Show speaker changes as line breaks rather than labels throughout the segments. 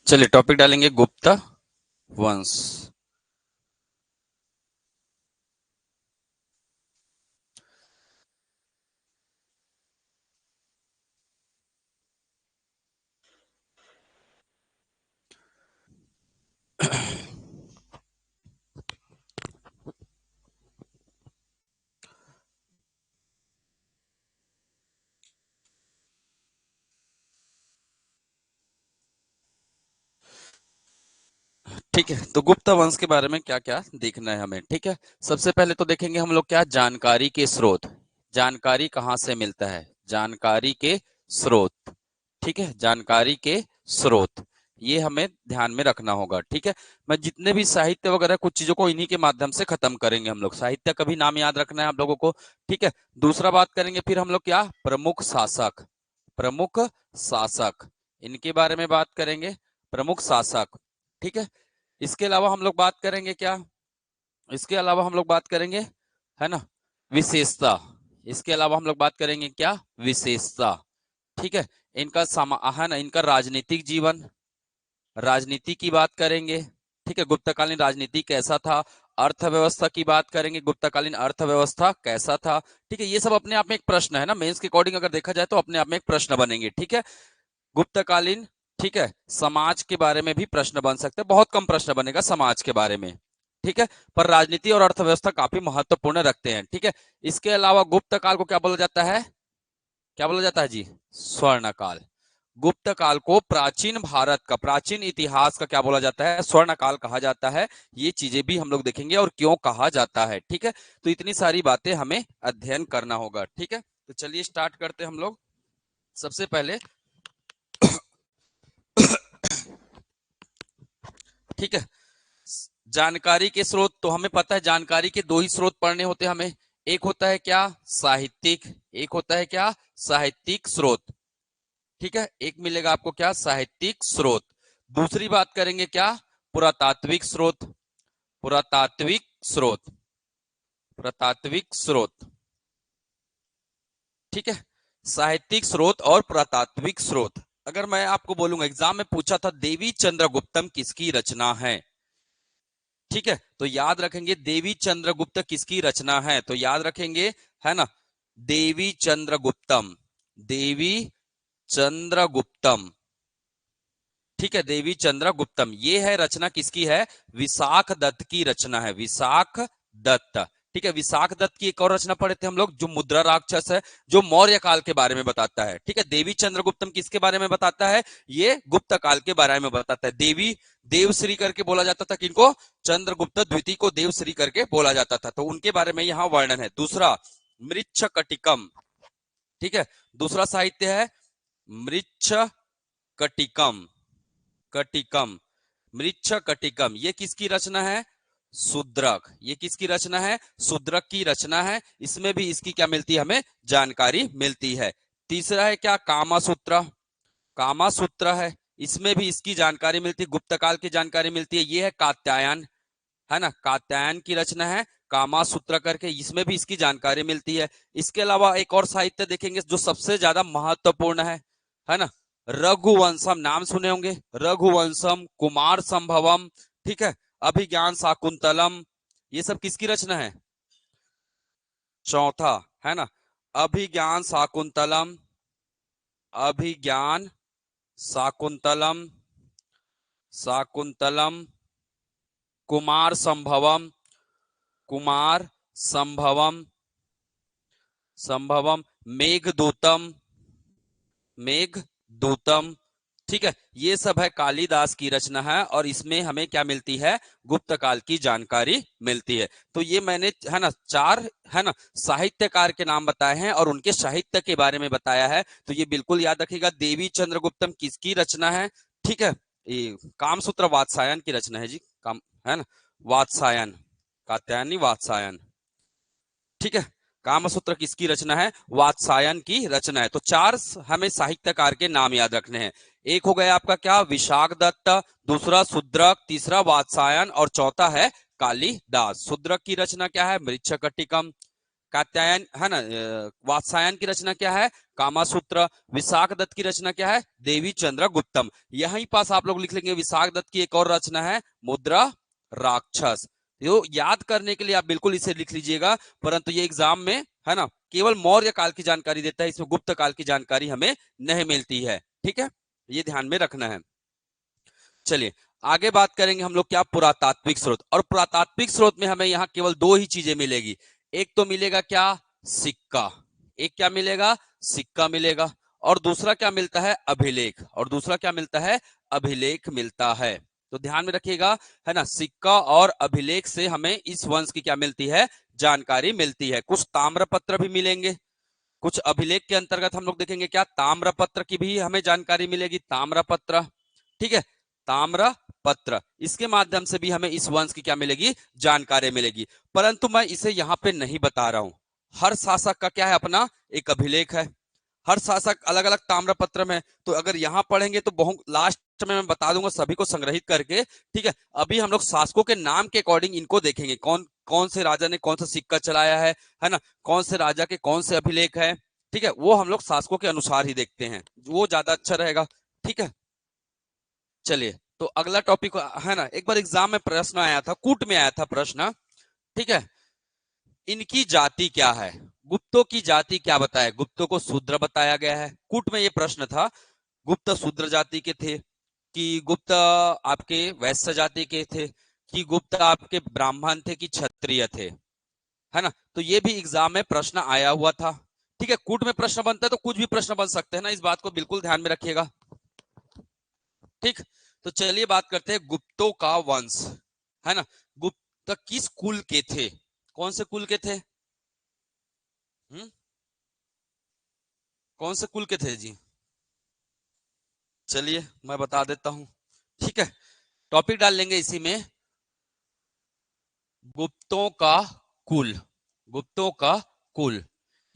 चलिए टॉपिक डालेंगे गुप्त वंश। ठीक है, तो गुप्त वंश के बारे में क्या क्या देखना है हमें। ठीक है, सबसे पहले तो देखेंगे हम लोग क्या जानकारी के स्रोत। जानकारी कहाँ से मिलता है? जानकारी के स्रोत। ठीक है, जानकारी के स्रोत ये हमें ध्यान में रखना होगा। ठीक है, मैं जितने भी साहित्य वगैरह कुछ चीजों को इन्हीं के माध्यम से खत्म करेंगे हम लोग। साहित्य का भी नाम याद रखना है आप लोगों को। ठीक है, दूसरा बात करेंगे फिर हम लोग क्या प्रमुख शासक। प्रमुख शासक इनके बारे में बात करेंगे, प्रमुख शासक। ठीक है, इसके अलावा हम लोग बात करेंगे क्या, इसके अलावा हम लोग बात करेंगे है ना विशेषता। इसके अलावा हम लोग बात करेंगे क्या विशेषता। ठीक है, इनका है ना इनका राजनीतिक जीवन, राजनीति की बात करेंगे। ठीक है, गुप्तकालीन राजनीति कैसा था। अर्थव्यवस्था की बात करेंगे, गुप्तकालीन अर्थव्यवस्था कैसा था। ठीक है, ये सब अपने आप में एक प्रश्न है ना, मेंस के अकॉर्डिंग अगर देखा जाए तो अपने आप में एक प्रश्न बनेंगे। ठीक है, गुप्तकालीन ठीक है समाज के बारे में भी प्रश्न बन सकते हैं, बहुत कम प्रश्न बनेगा समाज के बारे में। ठीक है, पर राजनीति और अर्थव्यवस्था काफी महत्वपूर्ण रखते हैं। ठीक है, इसके अलावा गुप्त काल को क्या बोला जाता है? क्या बोला जाता है जी? स्वर्ण काल। गुप्त काल को प्राचीन भारत का, प्राचीन इतिहास का क्या बोला जाता है? स्वर्ण काल कहा जाता है। ये चीजें भी हम लोग देखेंगे और क्यों कहा जाता है। ठीक है, तो इतनी सारी बातें हमें अध्ययन करना होगा। ठीक है, तो चलिए स्टार्ट करते हैं हम लोग। सबसे पहले ठीक है, जानकारी के स्रोत तो हमें पता है, जानकारी के दो ही स्रोत पढ़ने होते हैं हमें। एक होता है क्या साहित्यिक, एक होता है क्या साहित्यिक स्रोत। ठीक है, एक मिलेगा आपको क्या साहित्यिक स्रोत। दूसरी बात करेंगे क्या पुरातात्विक स्रोत। पुरातात्विक स्रोत, पुरातात्विक स्रोत। ठीक है, साहित्यिक स्रोत और पुरातात्विक स्रोत। अगर मैं आपको बोलूंगा एग्जाम में पूछा था देवी चंद्रगुप्तम किसकी रचना है, ठीक है, तो याद रखेंगे देवी चंद्रगुप्त किसकी रचना है, तो याद रखेंगे है ना देवी चंद्रगुप्तम। देवी चंद्रगुप्तम। ठीक है, देवी चंद्रगुप्तम ये है रचना किसकी है? विशाख दत्त की रचना है, विशाख दत्त। ठीक है, विशाख दत्त की एक और रचना पढ़े थे हम लोग जो मुद्रा राक्षस है, जो मौर्य काल के बारे में बताता है। ठीक है, देवी चंद्रगुप्तम किसके बारे में बताता है? ये गुप्त काल के बारे में बताता है। देवी देवश्री करके बोला जाता था किनको? चंद्रगुप्त द्वितीय को देवश्री करके बोला जाता था, तो उनके बारे में यहाँ वर्णन है। दूसरा मृच्छकटिकम। ठीक है, दूसरा साहित्य है मृच्छकटिकम। कटिकम, मृच्छकटिकम ये किसकी रचना है? शूद्रक। ये किसकी रचना है? शूद्रक की रचना है। इसमें भी इसकी क्या मिलती है हमें? जानकारी मिलती है। तीसरा है क्या कामासूत्र। कामासूत्र है, इसमें भी इसकी जानकारी मिलती है, गुप्त काल की जानकारी मिलती है। ये है कात्यायन, है ना कात्यायन की रचना है कामासूत्र करके, इसमें भी इसकी जानकारी मिलती है। इसके अलावा एक और साहित्य देखेंगे जो सबसे ज्यादा महत्वपूर्ण है ना रघुवंशम, नाम सुने होंगे रघुवंशम, कुमार संभवम। ठीक है, अभिज्ञान शाकुंतलम, ये सब किसकी रचना है? चौथा है ना अभिज्ञान शाकुंतलम, अभिज्ञान शाकुंतलम, शाकुंतलम, कुमार संभवम, कुमार संभवम, संभवम, मेघदूतम, मेघदूतम। ठीक है, ये सब है कालिदास की रचना है और इसमें हमें क्या मिलती है? गुप्त काल की जानकारी मिलती है। तो ये मैंने है ना चार है ना साहित्यकार के नाम बताए हैं और उनके साहित्य के बारे में बताया है, तो ये बिल्कुल याद रखिएगा। देवी चंद्रगुप्तम किसकी रचना है? ठीक है, ये कामसूत्र वात्सायन की रचना है जी, काम है ना वात्सायन, कात्यायनी वात्सायन। ठीक है, कामसूत्र किसकी रचना है? वात्सायन की रचना है। तो चार हमें साहित्यकार के नाम याद रखने हैं। एक हो गया आपका क्या विशाख दत्त, दूसरा शूद्रक, तीसरा वात्सायन और चौथा है कालिदास। शूद्रक की रचना क्या है? मृच्छकटिकम, कात्यायन है ना, वात्सायन की रचना क्या है, कामासूत्र। विशाख दत्त की रचना क्या है, देवी चंद्र गुप्तम। यहीं पास आप लोग लिख लेंगे विशाख दत्त की एक और रचना है मुद्रा राक्षस। यो याद करने के लिए आप बिल्कुल इसे लिख लीजिएगा, परंतु ये एग्जाम में है ना केवल मौर्य काल की जानकारी देता है, इसमें गुप्त काल की जानकारी हमें नहीं मिलती है। ठीक है, ये ध्यान में रखना है। चलिए आगे बात करेंगे हम लोग क्या, पुरातात्विक स्रोत। और पुरातात्विक स्रोत में हमें यहाँ केवल दो ही चीजें मिलेगी। एक तो मिलेगा क्या, सिक्का। एक क्या मिलेगा, सिक्का मिलेगा। और दूसरा क्या मिलता है, अभिलेख। और दूसरा क्या मिलता है, अभिलेख मिलता है। तो ध्यान में रखिएगा, है ना, सिक्का और अभिलेख से हमें इस वंश की क्या मिलती है, जानकारी मिलती है। कुछ ताम्रपत्र भी मिलेंगे, कुछ अभिलेख के अंतर्गत हम लोग देखेंगे क्या, ताम्रपत्र की भी हमें जानकारी मिलेगी, ताम्रपत्र। ठीक है, ताम्र पत्र, इसके माध्यम से भी हमें इस वंश की क्या मिलेगी, जानकारी मिलेगी। परंतु मैं इसे यहाँ पे नहीं बता रहा हूं। हर शासक का क्या है, अपना एक अभिलेख है। हर शासक अलग अलग ताम्रपत्र में, तो अगर यहाँ पढ़ेंगे तो बहुत लास्ट में मैं बता दूंगा सभी को संग्रहित करके। ठीक है, अभी हम लोग शासकों के नाम के अकॉर्डिंग इनको देखेंगे, कौन कौन से राजा ने कौन सा सिक्का चलाया है ना, कौन से राजा के कौन से अभिलेख है। ठीक है, वो हम लोग शासकों के अनुसार ही देखते हैं, वो ज्यादा अच्छा रहेगा। ठीक है, चलिए तो अगला टॉपिक है ना, एक बार एग्जाम में प्रश्न आया था, कूट में आया था प्रश्न। ठीक है, इनकी जाति क्या है, गुप्तों की जाति क्या बताया, गुप्तों को शूद्र बताया गया है। कूट में ये प्रश्न था, गुप्त शूद्र जाति के थे, कि गुप्त आपके वैश्य जाति के थे, कि गुप्त आपके ब्राह्मण थे, कि क्षत्रिय थे, है ना। तो ये भी एग्जाम में प्रश्न आया हुआ था। ठीक है, कूट में प्रश्न बनता है तो कुछ भी प्रश्न बन सकते हैं ना, इस बात को बिल्कुल ध्यान में रखिएगा। ठीक, तो चलिए बात करते हैं गुप्तों का वंश, है ना। गुप्त किस कुल के थे, कौन से कुल के थे, कौन से कुल के थे जी, चलिए मैं बता देता हूं। ठीक है, टॉपिक डाल लेंगे इसी में, गुप्तों का कुल। गुप्तों का कुल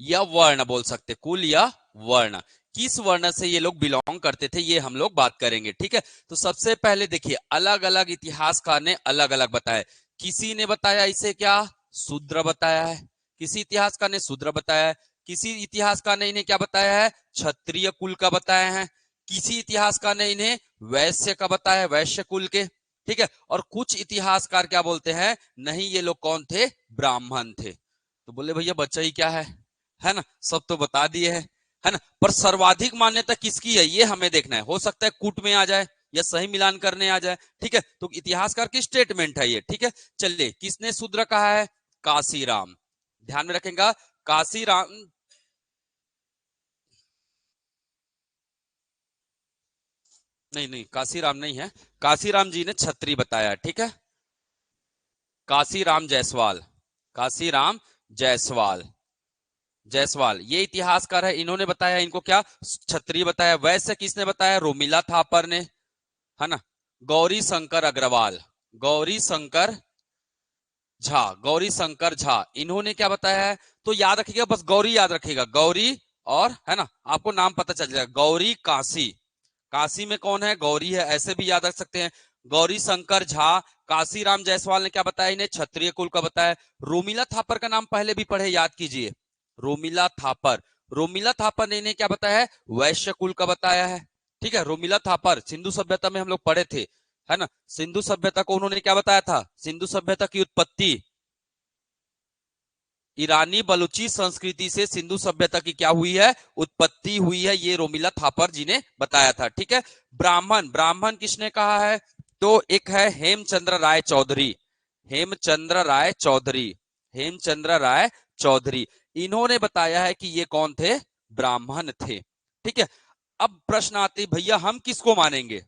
या वर्ण बोल सकते, कुल या वर्ण, किस वर्ण से ये लोग बिलोंग करते थे, ये हम लोग बात करेंगे। ठीक है, तो सबसे पहले देखिए, अलग अलग इतिहासकार ने अलग अलग बताया। किसी ने बताया इसे क्या, शूद्र बताया है, किसी इतिहासकार ने शूद्र बताया है, किसी इतिहासकार ने इन्हें क्या बताया है, क्षत्रिय कुल का बताया है, किसी इतिहासकार ने इन्हें वैश्य का बताया, वैश्य कुल के। ठीक है, और कुछ इतिहासकार क्या बोलते हैं, नहीं ये लोग कौन थे, ब्राह्मण थे। तो बोले भैया बच्चा ही क्या है ना, सब तो बता दिए है ना, पर सर्वाधिक मान्यता किसकी है ये हमें देखना है। हो सकता है कूट में आ जाए या सही मिलान करने आ जाए। ठीक है, तो इतिहासकार की स्टेटमेंट है ये। ठीक है, चलिए किसने शूद्र कहा है, काशीराम, ध्यान में रखेगा, काशीराम। नहीं नहीं, काशीराम नहीं है, काशीराम जी ने छत्री बताया। ठीक है, काशीराम जायसवाल, काशीराम जायसवाल, जायसवाल ये इतिहासकार है, इन्होंने बताया, इनको क्या क्षत्रिय बताया। वैसे किसने बताया, रोमिला थापर ने, है ना। गौरी शंकर अग्रवाल, गौरी शंकर झा, गौरी शंकर झा, इन्होंने क्या बताया है, तो याद रखिएगा, बस गौरी याद रखिएगा, गौरी, और है ना आपको नाम पता चल जाएगा, गौरी काशी, काशी में कौन है, गौरी है, ऐसे भी याद रख सकते हैं। गौरी शंकर झा, काशीराम जायसवाल ने क्या बताया, इन्हें क्षत्रिय कुल का बताया। रोमिला थापर का नाम पहले भी पढ़े, याद कीजिए, रोमिला थापर, रोमिला थापर ने इन्हें क्या बताया है, वैश्य कुल का बताया है। ठीक है, रोमिला थापर सिंधु सभ्यता में हम लोग पढ़े थे, है ना। सिंधु सभ्यता को उन्होंने क्या बताया था, सिंधु सभ्यता की उत्पत्ति ईरानी बलूची संस्कृति से सिंधु सभ्यता की क्या हुई है, उत्पत्ति हुई है, ये रोमिला थापर जी ने बताया था। ठीक है, ब्राह्मण, ब्राह्मण किसने कहा है, तो एक है हेमचंद्र राय चौधरी, हेमचंद्र राय चौधरी, हेमचंद्र राय चौधरी, इन्होंने बताया है कि ये कौन थे, ब्राह्मण थे। ठीक है, अब प्रश्न आते भैया हम किसको मानेंगे,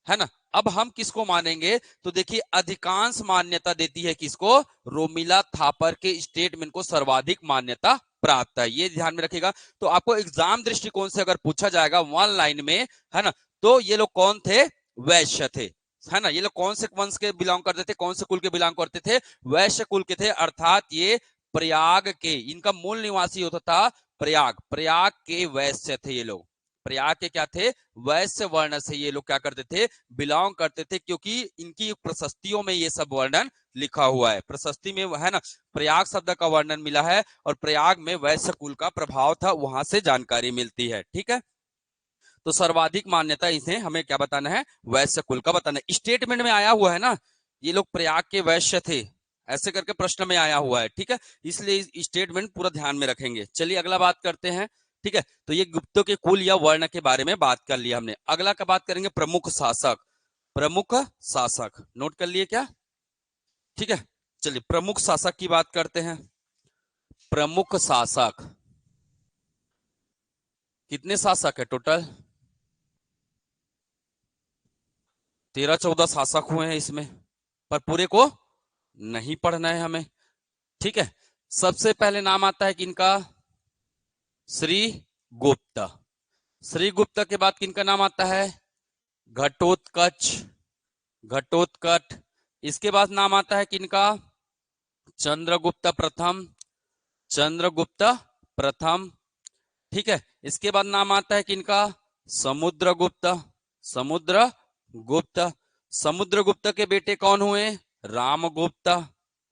है ना। अब हम किसको मानेंगे, तो देखिए अधिकांश मान्यता देती है किसको, रोमिला थापर के स्टेटमेंट को सर्वाधिक मान्यता प्राप्त है, ये ध्यान में रखिएगा। तो आपको एग्जाम दृष्टिकोण से अगर पूछा जाएगा वन लाइन में, है ना, तो ये लोग कौन थे, वैश्य थे, है ना। ये लोग कौन से वंश के बिलोंग करते थे, कौन से कुल के बिलोंग करते थे, वैश्य कुल के थे, अर्थात ये प्रयाग के, इनका मूल निवासी होता था प्रयाग, प्रयाग के वैश्य थे ये लोग, प्रयाग के क्या थे, वैश्य वर्ण से ये लोग क्या करते थे, बिलोंग करते थे, क्योंकि इनकी प्रशस्तियों में ये सब वर्णन लिखा हुआ है। प्रशस्ति में है ना, प्रयाग शब्द का वर्णन मिला है, और प्रयाग में वैश्य कुल का प्रभाव था, वहां से जानकारी मिलती है। ठीक है, तो सर्वाधिक मान्यता इसे हमें क्या बताना है, वैश्य कुल का बताना है। स्टेटमेंट में आया हुआ है ना, ये लोग प्रयाग के वैश्य थे, ऐसे करके प्रश्न में आया हुआ है। ठीक है, इसलिए स्टेटमेंट पूरा ध्यान में रखेंगे। चलिए अगला बात करते हैं। ठीक है, तो ये गुप्तों के कुल या वर्ण के बारे में बात कर लिया हमने। अगला का बात करेंगे प्रमुख शासक। प्रमुख शासक नोट कर लिए क्या? ठीक है, चलिए प्रमुख शासक की बात करते हैं। प्रमुख शासक, कितने शासक है टोटल? 13-14 शासक हुए हैं इसमें, पर पूरे को नहीं पढ़ना है हमें। ठीक है, सबसे पहले नाम आता है किनका, श्री गुप्त। श्री गुप्त के बाद किनका नाम आता है, घटोत्कच। घटोत्कच, इसके बाद नाम आता है किनका, चंद्रगुप्त प्रथम। चंद्रगुप्त प्रथम। ठीक है, इसके बाद नाम आता है किनका, समुद्रगुप्त। समुद्रगुप्त। समुद्रगुप्त के बेटे कौन हुए, रामगुप्त।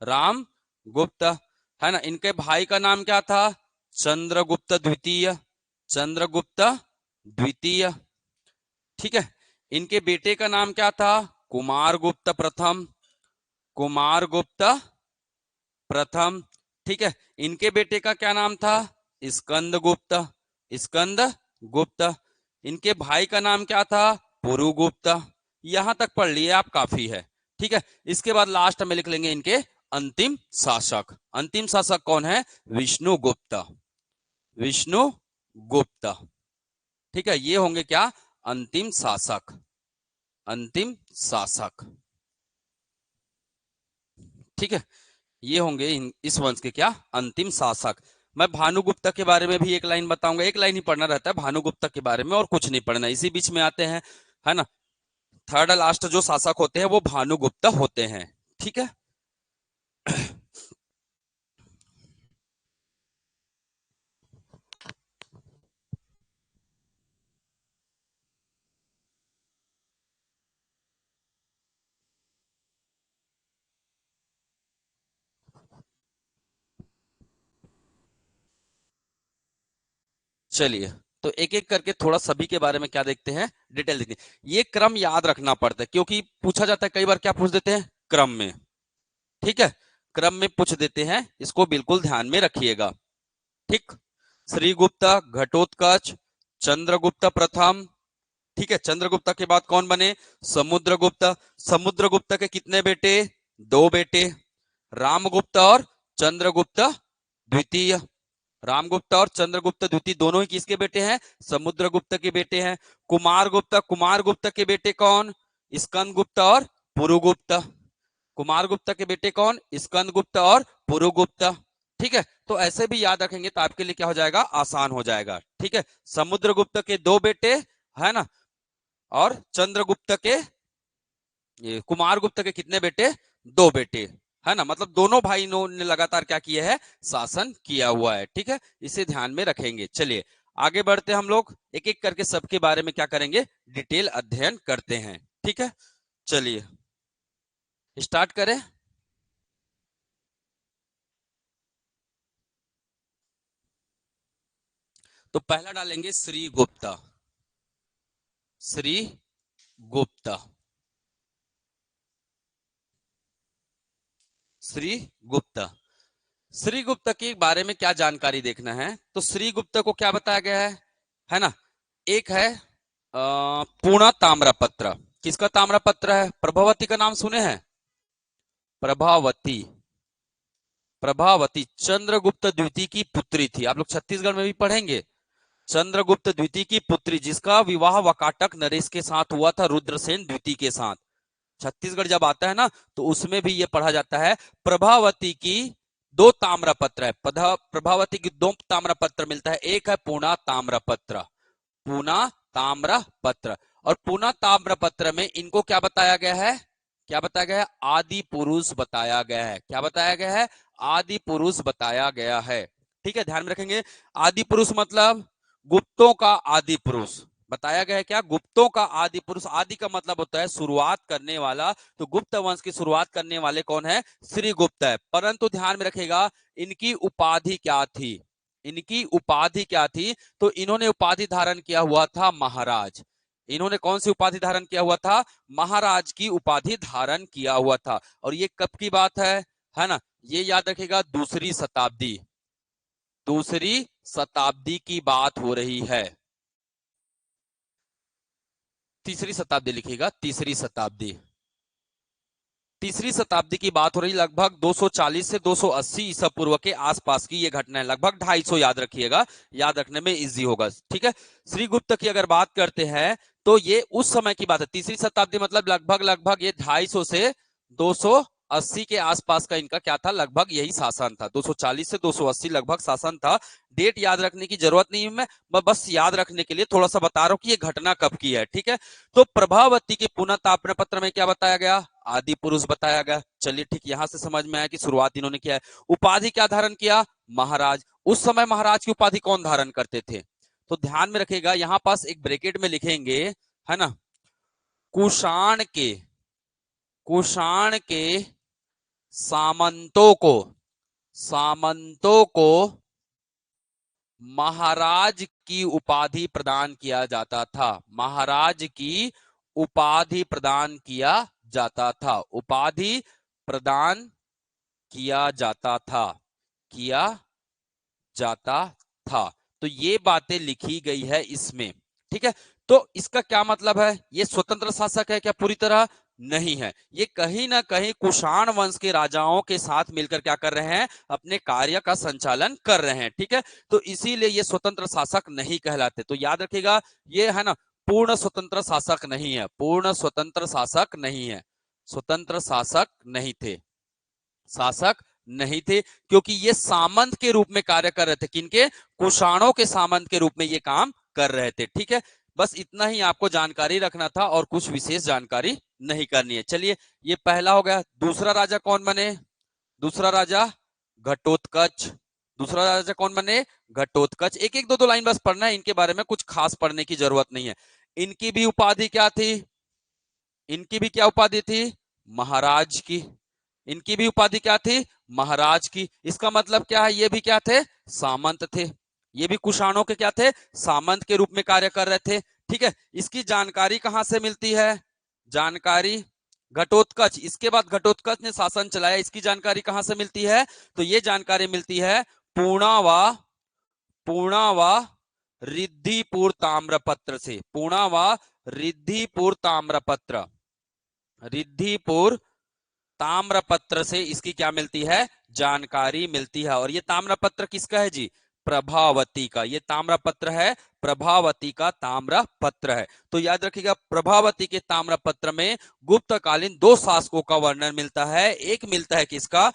रामगुप्त, है ना। इनके भाई का नाम क्या था, चंद्रगुप्त द्वितीय। चंद्रगुप्त द्वितीय। ठीक है, इनके बेटे का नाम क्या था, कुमारगुप्त प्रथम। कुमारगुप्त प्रथम। ठीक है, इनके बेटे का क्या नाम था, स्कंदगुप्त। स्कंदगुप्त। इनके भाई का नाम क्या था, पुरुगुप्त। यहां तक पढ़ लिए आप, काफी है। ठीक है, इसके बाद लास्ट में लिख लेंगे इनके अंतिम शासक। अंतिम शासक कौन है, विष्णुगुप्त। विष्णुगुप्त। ठीक है, ये होंगे क्या, अंतिम शासक। अंतिम शासक। ठीक है, ये होंगे इस वंश के क्या, अंतिम शासक। मैं भानुगुप्त के बारे में भी एक लाइन बताऊंगा, एक लाइन ही पढ़ना रहता है भानुगुप्त के बारे में, और कुछ नहीं पढ़ना। इसी बीच में आते हैं, है ना, थर्ड लास्ट जो शासक होते हैं वो भानुगुप्त होते हैं। ठीक है, चलिए तो एक एक करके थोड़ा सभी के बारे में क्या देखते हैं, डिटेल देखते हैं। ये क्रम याद रखना पड़ता है, क्योंकि पूछा जाता है कई बार, क्या पूछ देते हैं, क्रम में। ठीक है, क्रम में पूछ देते हैं, इसको बिल्कुल ध्यान में रखिएगा। ठीक, श्रीगुप्त, घटोत्कच, चंद्रगुप्त प्रथम। ठीक है, चंद्रगुप्त के बाद कौन बने, समुद्रगुप्त। समुद्रगुप्त के कितने बेटे, दो बेटे, रामगुप्त और चंद्रगुप्त द्वितीय। रामगुप्त और चंद्रगुप्त द्वितीय दोनों ही किसके बेटे हैं, समुद्रगुप्त के बेटे हैं। कुमारगुप्त, कुमारगुप्त के बेटे कौन, स्कंदगुप्त और पुरुगुप्त। कुमारगुप्त के बेटे कौन, स्कंदगुप्त और पुरुगुप्त। ठीक है, तो ऐसे भी याद रखेंगे तो आपके लिए क्या हो जाएगा, आसान हो जाएगा। ठीक है, समुद्रगुप्त के दो बेटे, है ना, और चंद्रगुप्त के, ये कुमारगुप्त के कितने बेटे, दो बेटे, है ना। मतलब दोनों भाइयों ने लगातार क्या किया है, शासन किया हुआ है। ठीक है, इसे ध्यान में रखेंगे। चलिए आगे बढ़ते हम लोग, एक एक करके सबके बारे में क्या करेंगे, डिटेल अध्ययन करते हैं। ठीक है, चलिए स्टार्ट करें। तो पहला डालेंगे श्री गुप्ता। श्री गुप्ता। श्री गुप्ता। श्री गुप्ता के बारे में क्या जानकारी देखना है, तो श्री गुप्ता को क्या बताया गया है ना। एक है पूर्ण ताम्रपत्र। किसका ताम्रपत्र है, प्रभावती का नाम सुने हैं, प्रभावती। प्रभावती चंद्रगुप्त द्वितीय की पुत्री थी, आप लोग छत्तीसगढ़ में भी पढ़ेंगे। चंद्रगुप्त द्वितीय की पुत्री, जिसका विवाह वकाटक नरेश के साथ हुआ था, रुद्रसेन द्वितीय के साथ। छत्तीसगढ़ जब आता है ना, तो उसमें भी ये पढ़ा जाता है। प्रभावती की दो ताम्रपत्र है, प्रभावती की दो ताम्रपत्र मिलता है, एक है पूर्णा ताम्रपत्र। पूना ताम्रपत्र, और पूना ताम्रपत्र में इनको क्या बताया गया है, क्या बताया गया है, आदि पुरुष बताया गया है। क्या बताया गया है, आदि पुरुष बताया गया है। ठीक है, ध्यान में रखेंगे। आदि पुरुष मतलब गुप्तों का आदि पुरुष बताया गया है। क्या? गुप्तों का आदि पुरुष। आदि का मतलब होता है शुरुआत करने वाला। तो गुप्त वंश की शुरुआत करने वाले कौन है? श्रीगुप्त है। परंतु ध्यान में रखिएगा, इनकी उपाधि क्या थी? इनकी उपाधि क्या थी? तो इन्होंने उपाधि धारण किया हुआ था महाराज। इन्होंने कौन सी उपाधि धारण किया हुआ था? महाराज की उपाधि धारण किया हुआ था। और ये कब की बात है ना? ये याद रखिएगा, दूसरी शताब्दी, दूसरी शताब्दी की बात हो रही है। तीसरी शताब्दी लिखिएगा, तीसरी शताब्दी। तीसरी शताब्दी की बात हो रही, लगभग 240 से 280 ईसा पूर्व के आसपास की ये घटना है। लगभग 250, याद रखिएगा, याद रखने में इजी होगा। ठीक है। श्रीगुप्त की अगर बात करते हैं तो ये उस समय की बात है। तीसरी शताब्दी मतलब लगभग लगभग ये 250 से 280 के आसपास का इनका क्या था? लगभग यही शासन था। 240 से 280 लगभग शासन था। डेट याद रखने की जरूरत नहीं है, मैं बस याद रखने के लिए थोड़ा सा बता रहा हूं कि ये घटना कब की है। ठीक है। तो प्रभावती के पुनः तापना पत्र में क्या बताया गया? आदि पुरुष बताया गया। चलिए ठीक, यहां से समझ में आया कि शुरुआत इन्होंने किया है। उपाधि क्या धारण किया? महाराज। उस समय महाराज की उपाधि कौन धारण करते थे? तो ध्यान में रखिएगा, यहां पास एक ब्रैकेट में लिखेंगे, है ना, कुषाण के, कुषाण के सामंतों को, सामंतों को महाराज की उपाधि प्रदान किया जाता था। महाराज की उपाधि प्रदान किया जाता था। उपाधि प्रदान किया जाता था, किया जाता था। तो ये बातें लिखी गई है इसमें। ठीक है। तो इसका क्या मतलब है? ये स्वतंत्र शासक है क्या? पूरी तरह नहीं है। ये कहीं ना कहीं कुषाण वंश के राजाओं के साथ मिलकर क्या कर रहे हैं? अपने कार्य का संचालन कर रहे हैं। ठीक है। तो इसीलिए ये स्वतंत्र शासक नहीं कहलाते। तो याद रखिएगा, ये है ना, पूर्ण स्वतंत्र शासक नहीं है। पूर्ण स्वतंत्र शासक नहीं है। स्वतंत्र शासक नहीं थे, शासक नहीं थे, क्योंकि ये सामंत के रूप में कार्य कर रहे थे। किनके? कुषाणों के सामंत के रूप में ये काम कर रहे थे। ठीक है। बस इतना ही आपको जानकारी रखना था और कुछ विशेष जानकारी नहीं करनी है। चलिए, ये पहला हो गया। दूसरा राजा कौन बने? दूसरा राजा घटोत्कच। दूसरा राजा कौन बने? घटोत्कच। एक एक दो दो लाइन बस पढ़ना है, इनके बारे में कुछ खास पढ़ने की जरूरत नहीं है। इनकी भी उपाधि क्या थी? इनकी भी क्या उपाधि थी? महाराज की। इनकी भी उपाधि क्या थी? महाराज की। इसका मतलब क्या है? ये भी क्या थे? सामंत थे। ये भी कुषाणों के क्या थे? सामंत के रूप में कार्य कर रहे थे। ठीक है। इसकी जानकारी कहां से मिलती है? जानकारी घटोत्कच, इसके बाद घटोत्कच ने शासन चलाया, इसकी जानकारी कहां से मिलती है? तो ये जानकारी मिलती है पूर्णावा, पूर्णावा रिद्धिपुर ताम्रपत्र से। पूर्णावा रिद्धिपुर ताम्रपत्र, रिद्धिपुर ताम्रपत्र से इसकी क्या मिलती है? जानकारी मिलती है। और ये ताम्रपत्र किसका है जी? प्रभावती का। ये ताम्रपत्र है प्रभावती का, ताम्रपत्र है। तो याद रखिएगा, प्रभावती के ताम्रपत्र में गुप्तकालीन दो शासकों का वर्णन मिलता है। एक मिलता है किसका?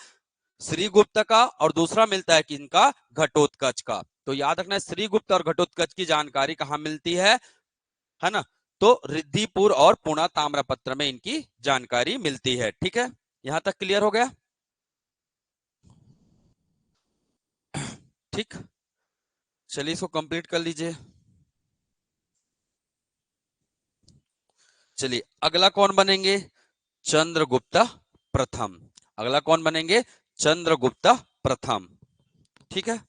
श्रीगुप्त का, और दूसरा मिलता है किनका? घटोत्कच का। तो याद रखना, श्रीगुप्त और घटोत्कच की जानकारी कहां मिलती है ना? तो रिद्धिपुर और पुणा ताम्रपत्र में इनकी जानकारी मिलती है। ठीक है। यहां तक क्लियर हो गया? ठीक। चलिए, इसको कंप्लीट कर लीजिए। चलिए, अगला कौन बनेंगे? चंद्रगुप्त प्रथम। अगला कौन बनेंगे? चंद्रगुप्त प्रथम। ठीक है।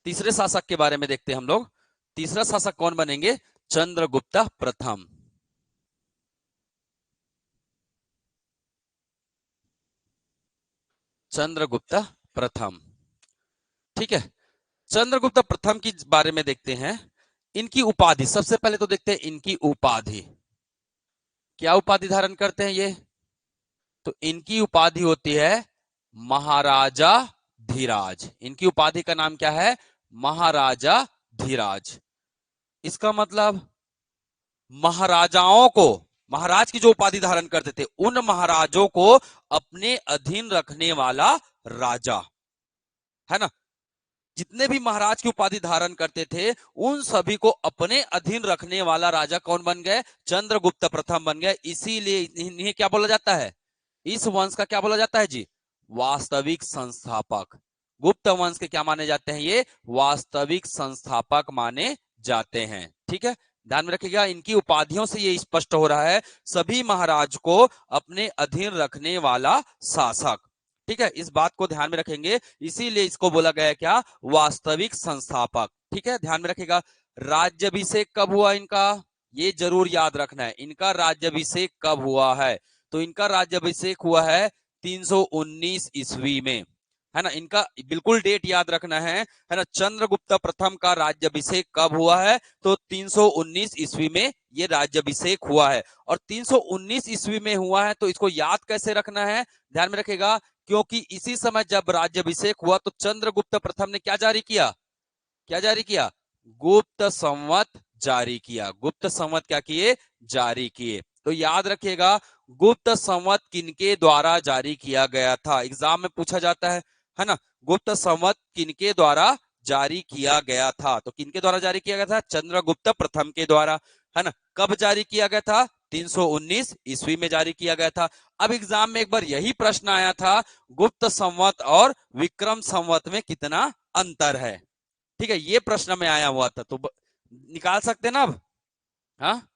तीसरे शासक के बारे में देखते हैं हम लोग। तीसरा शासक कौन बनेंगे? चंद्रगुप्त प्रथम। चंद्रगुप्त प्रथम। ठीक है। चंद्रगुप्त प्रथम की बारे में देखते हैं। इनकी उपाधि सबसे पहले तो देखते हैं, इनकी उपाधि क्या उपाधि धारण करते हैं ये? तो इनकी उपाधि होती है महाराजा धीराज। इनकी उपाधि का नाम क्या है? महाराजा धीराज। इसका मतलब महाराजाओं को, महाराज की जो उपाधि धारण करते थे, उन महाराजों को अपने अधीन रखने वाला राजा, है ना। जितने भी महाराज की उपाधि धारण करते थे, उन सभी को अपने अधीन रखने वाला राजा कौन बन गए? चंद्रगुप्त प्रथम बन गए। इसीलिए इन्हें क्या बोला जाता है? इस वंश का क्या बोला जाता है जी? वास्तविक संस्थापक। गुप्त वंश के क्या माने जाते हैं, ये वास्तविक संस्थापक माने जाते हैं। ठीक है, ध्यान में रखिएगा, इनकी उपाधियों से ये स्पष्ट हो रहा है, सभी महाराज को अपने अधीन रखने वाला शासक। ठीक है, इस बात को ध्यान में रखेंगे, इसीलिए इसको बोला गया है क्या, वास्तविक संस्थापक। ठीक है, ध्यान में रखिएगा। राज्यभिषेक कब हुआ इनका, ये जरूर याद रखना है, इनका राज्यभिषेक कब हुआ है। तो इनका राज्यभिषेक हुआ है 319 ईस्वी में, है ना। इनका बिल्कुल डेट याद रखना है ना। चंद्रगुप्त प्रथम का राज्यभिषेक कब हुआ है, तो 319 ईस्वी में ये राज्यभिषेक हुआ है। और 319 ईस्वी में हुआ है तो इसको याद कैसे रखना है, ध्यान में रखेगा, क्योंकि इसी समय जब राज्यभिषेक हुआ तो चंद्रगुप्त प्रथम ने क्या जारी किया, क्या जारी किया, गुप्त संवत जारी किया। गुप्त संवत क्या किए, जारी किए। तो याद रखिएगा, गुप्त संवत किनके द्वारा जारी किया गया था, एग्जाम में पूछा जाता है ना। गुप्त संवत किनके द्वारा जारी किया गया था, तो किनके द्वारा जारी किया गया था, चंद्रगुप्त प्रथम के द्वारा, है ना। कब जारी किया गया था, 319 ईस्वी में जारी किया गया था। अब एग्जाम में एक बार यही प्रश्न आया था, गुप्त संवत और विक्रम संवत में कितना अंतर है। ठीक है, ये प्रश्न में आया हुआ था, तो निकाल सकते ना अब। हाँ,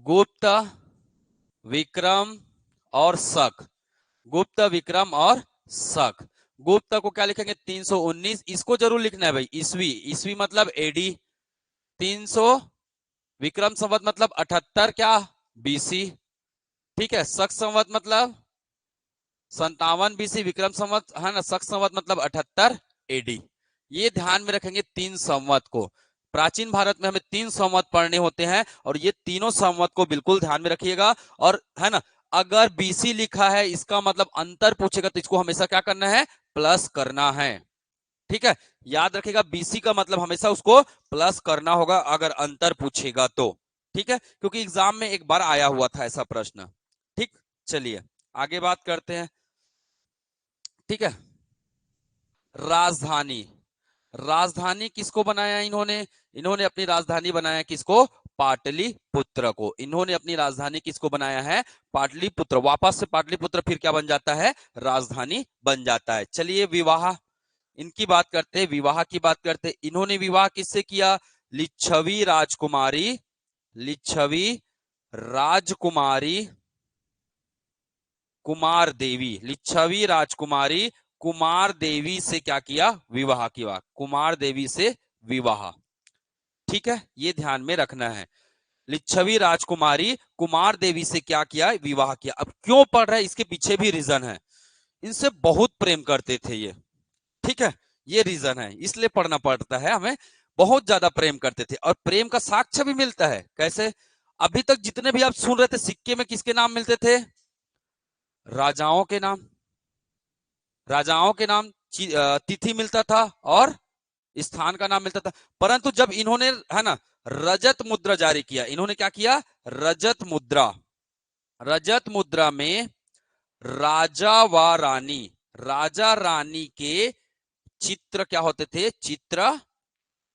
गुप्त, विक्रम और शक, गुप्त, विक्रम और शक। गुप्त को क्या लिखेंगे, 319, इसको जरूर लिखना है भाई, ईस्वी, ईस्वी मतलब एडी 300, विक्रम संवत मतलब 78 क्या, बीसी। ठीक है, शक संवत मतलब 57 बीसी, विक्रम संवत, है ना, शक संवत मतलब 78 एडी। ये ध्यान में रखेंगे, 3 संवत को। प्राचीन भारत में हमें 3 संवत पढ़ने होते हैं, और ये तीनों संवत को बिल्कुल ध्यान में रखिएगा। और है ना, अगर बीसी लिखा है इसका मतलब अंतर पूछेगा तो इसको हमेशा क्या करना है, प्लस करना है। ठीक है, याद रखिएगा, बीसी का मतलब हमेशा उसको प्लस करना होगा अगर अंतर पूछेगा तो। ठीक है, क्योंकि एग्जाम में एक बार आया हुआ था ऐसा प्रश्न। ठीक, चलिए आगे बात करते हैं। ठीक है, राजधानी, राजधानी किसको बनाया इन्होंने, इन्होंने अपनी राजधानी बनाया किसको, पाटलिपुत्र को। इन्होंने अपनी राजधानी किसको बनाया है, पाटलिपुत्र। वापस से पाटलिपुत्र फिर क्या बन जाता है, राजधानी बन जाता है। चलिए विवाह, इनकी बात करते हैं, विवाह की बात करते हैं। इन्होंने विवाह किससे किया, लिच्छवी राजकुमारी, लिच्छवी राजकुमारी कुमार देवी, लिच्छवी राजकुमारी कुमार देवी से क्या किया, विवाह किया, कुमार देवी से विवाह। ठीक है, ये ध्यान में रखना है, लिच्छवी राजकुमारी कुमार देवी से क्या किया, विवाह किया। अब क्यों पढ़ रहा है, इसके पीछे भी रीजन है, इनसे बहुत प्रेम करते थे ये। ठीक है, ये रीजन है, इसलिए पढ़ना पड़ता है हमें, बहुत ज्यादा प्रेम करते थे। और प्रेम का साक्ष्य भी मिलता है, कैसे, अभी तक जितने भी आप सुन रहे थे सिक्के में किसके नाम मिलते थे, राजाओं के नाम, राजाओं के नाम, तिथि मिलता था और स्थान का नाम मिलता था। परंतु जब इन्होंने, है ना, रजत मुद्रा जारी किया, इन्होंने क्या किया, रजत मुद्रा, रजत मुद्रा में राजा व रानी, राजा रानी के चित्र क्या होते थे, चित्र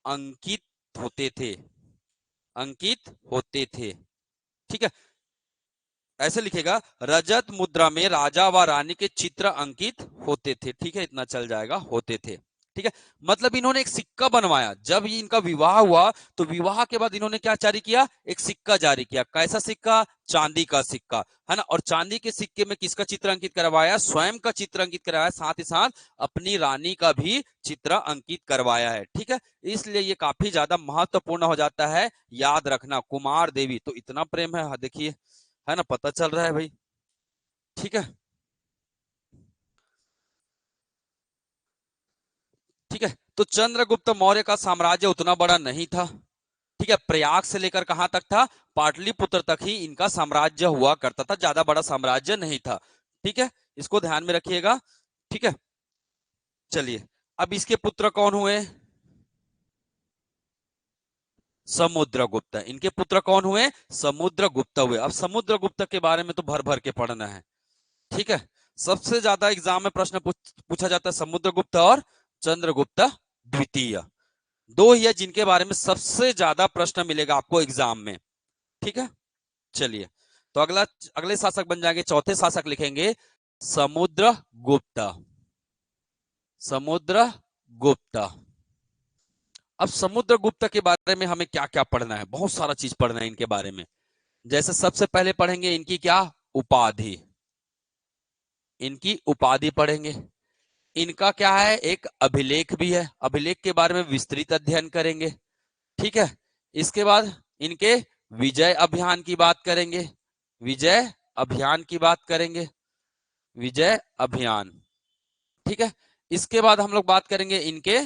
अंकित होते थे, अंकित होते थे। ठीक है, ऐसे लिखेगा, रजत मुद्रा में राजा व रानी के चित्र अंकित होते थे। ठीक है, इतना चल जाएगा, होते थे। ठीक है, मतलब इन्होंने एक सिक्का बनवाया, जब ये इनका विवाह हुआ तो विवाह के बाद इन्होंने क्या जारी किया, एक सिक्का जारी किया। कैसा सिक्का, चांदी का सिक्का, है ना। और चांदी के सिक्के में किसका चित्र अंकित करवाया, स्वयं का चित्र अंकित करवाया, साथ ही साथ अपनी रानी का भी चित्र अंकित करवाया है। ठीक है, इसलिए ये काफी ज्यादा महत्वपूर्ण हो जाता है, याद रखना, कुमार देवी। तो इतना प्रेम है, देखिए, है ना, पता चल रहा है भाई। ठीक है, ठीक है, तो चंद्रगुप्त मौर्य का साम्राज्य उतना बड़ा नहीं था। ठीक है, प्रयाग से लेकर कहां तक था, पाटलिपुत्र तक ही इनका साम्राज्य हुआ करता था, ज्यादा बड़ा साम्राज्य नहीं था। ठीक है, इसको ध्यान में रखिएगा। ठीक है, चलिए, अब इसके पुत्र कौन हुए, समुद्रगुप्त। इनके पुत्र कौन हुए, समुद्रगुप्त हुए। अब समुद्रगुप्त के बारे में तो भर भर के पढ़ना है। ठीक है, सबसे ज्यादा एग्जाम में प्रश्न पूछा जाता है समुद्रगुप्त और चंद्रगुप्त द्वितीय, दो ही है जिनके बारे में सबसे ज्यादा प्रश्न मिलेगा आपको एग्जाम में। ठीक है, चलिए, तो अगला, अगले शासक बन जाएंगे, चौथे शासक लिखेंगे समुद्रगुप्त। समुद्रगुप्त। अब समुद्रगुप्त के बारे में हमें क्या क्या पढ़ना है, बहुत सारा चीज पढ़ना है इनके बारे में। जैसे सबसे पहले पढ़ेंगे इनकी क्या उपाधि, इनकी उपाधि पढ़ेंगे। इनका क्या है एक अभिलेख भी है, अभिलेख के बारे में विस्तृत अध्ययन करेंगे। ठीक है, इसके बाद इनके विजय अभियान की बात करेंगे, विजय अभियान की बात करेंगे, विजय अभियान। ठीक है, इसके बाद हम लोग बात करेंगे इनके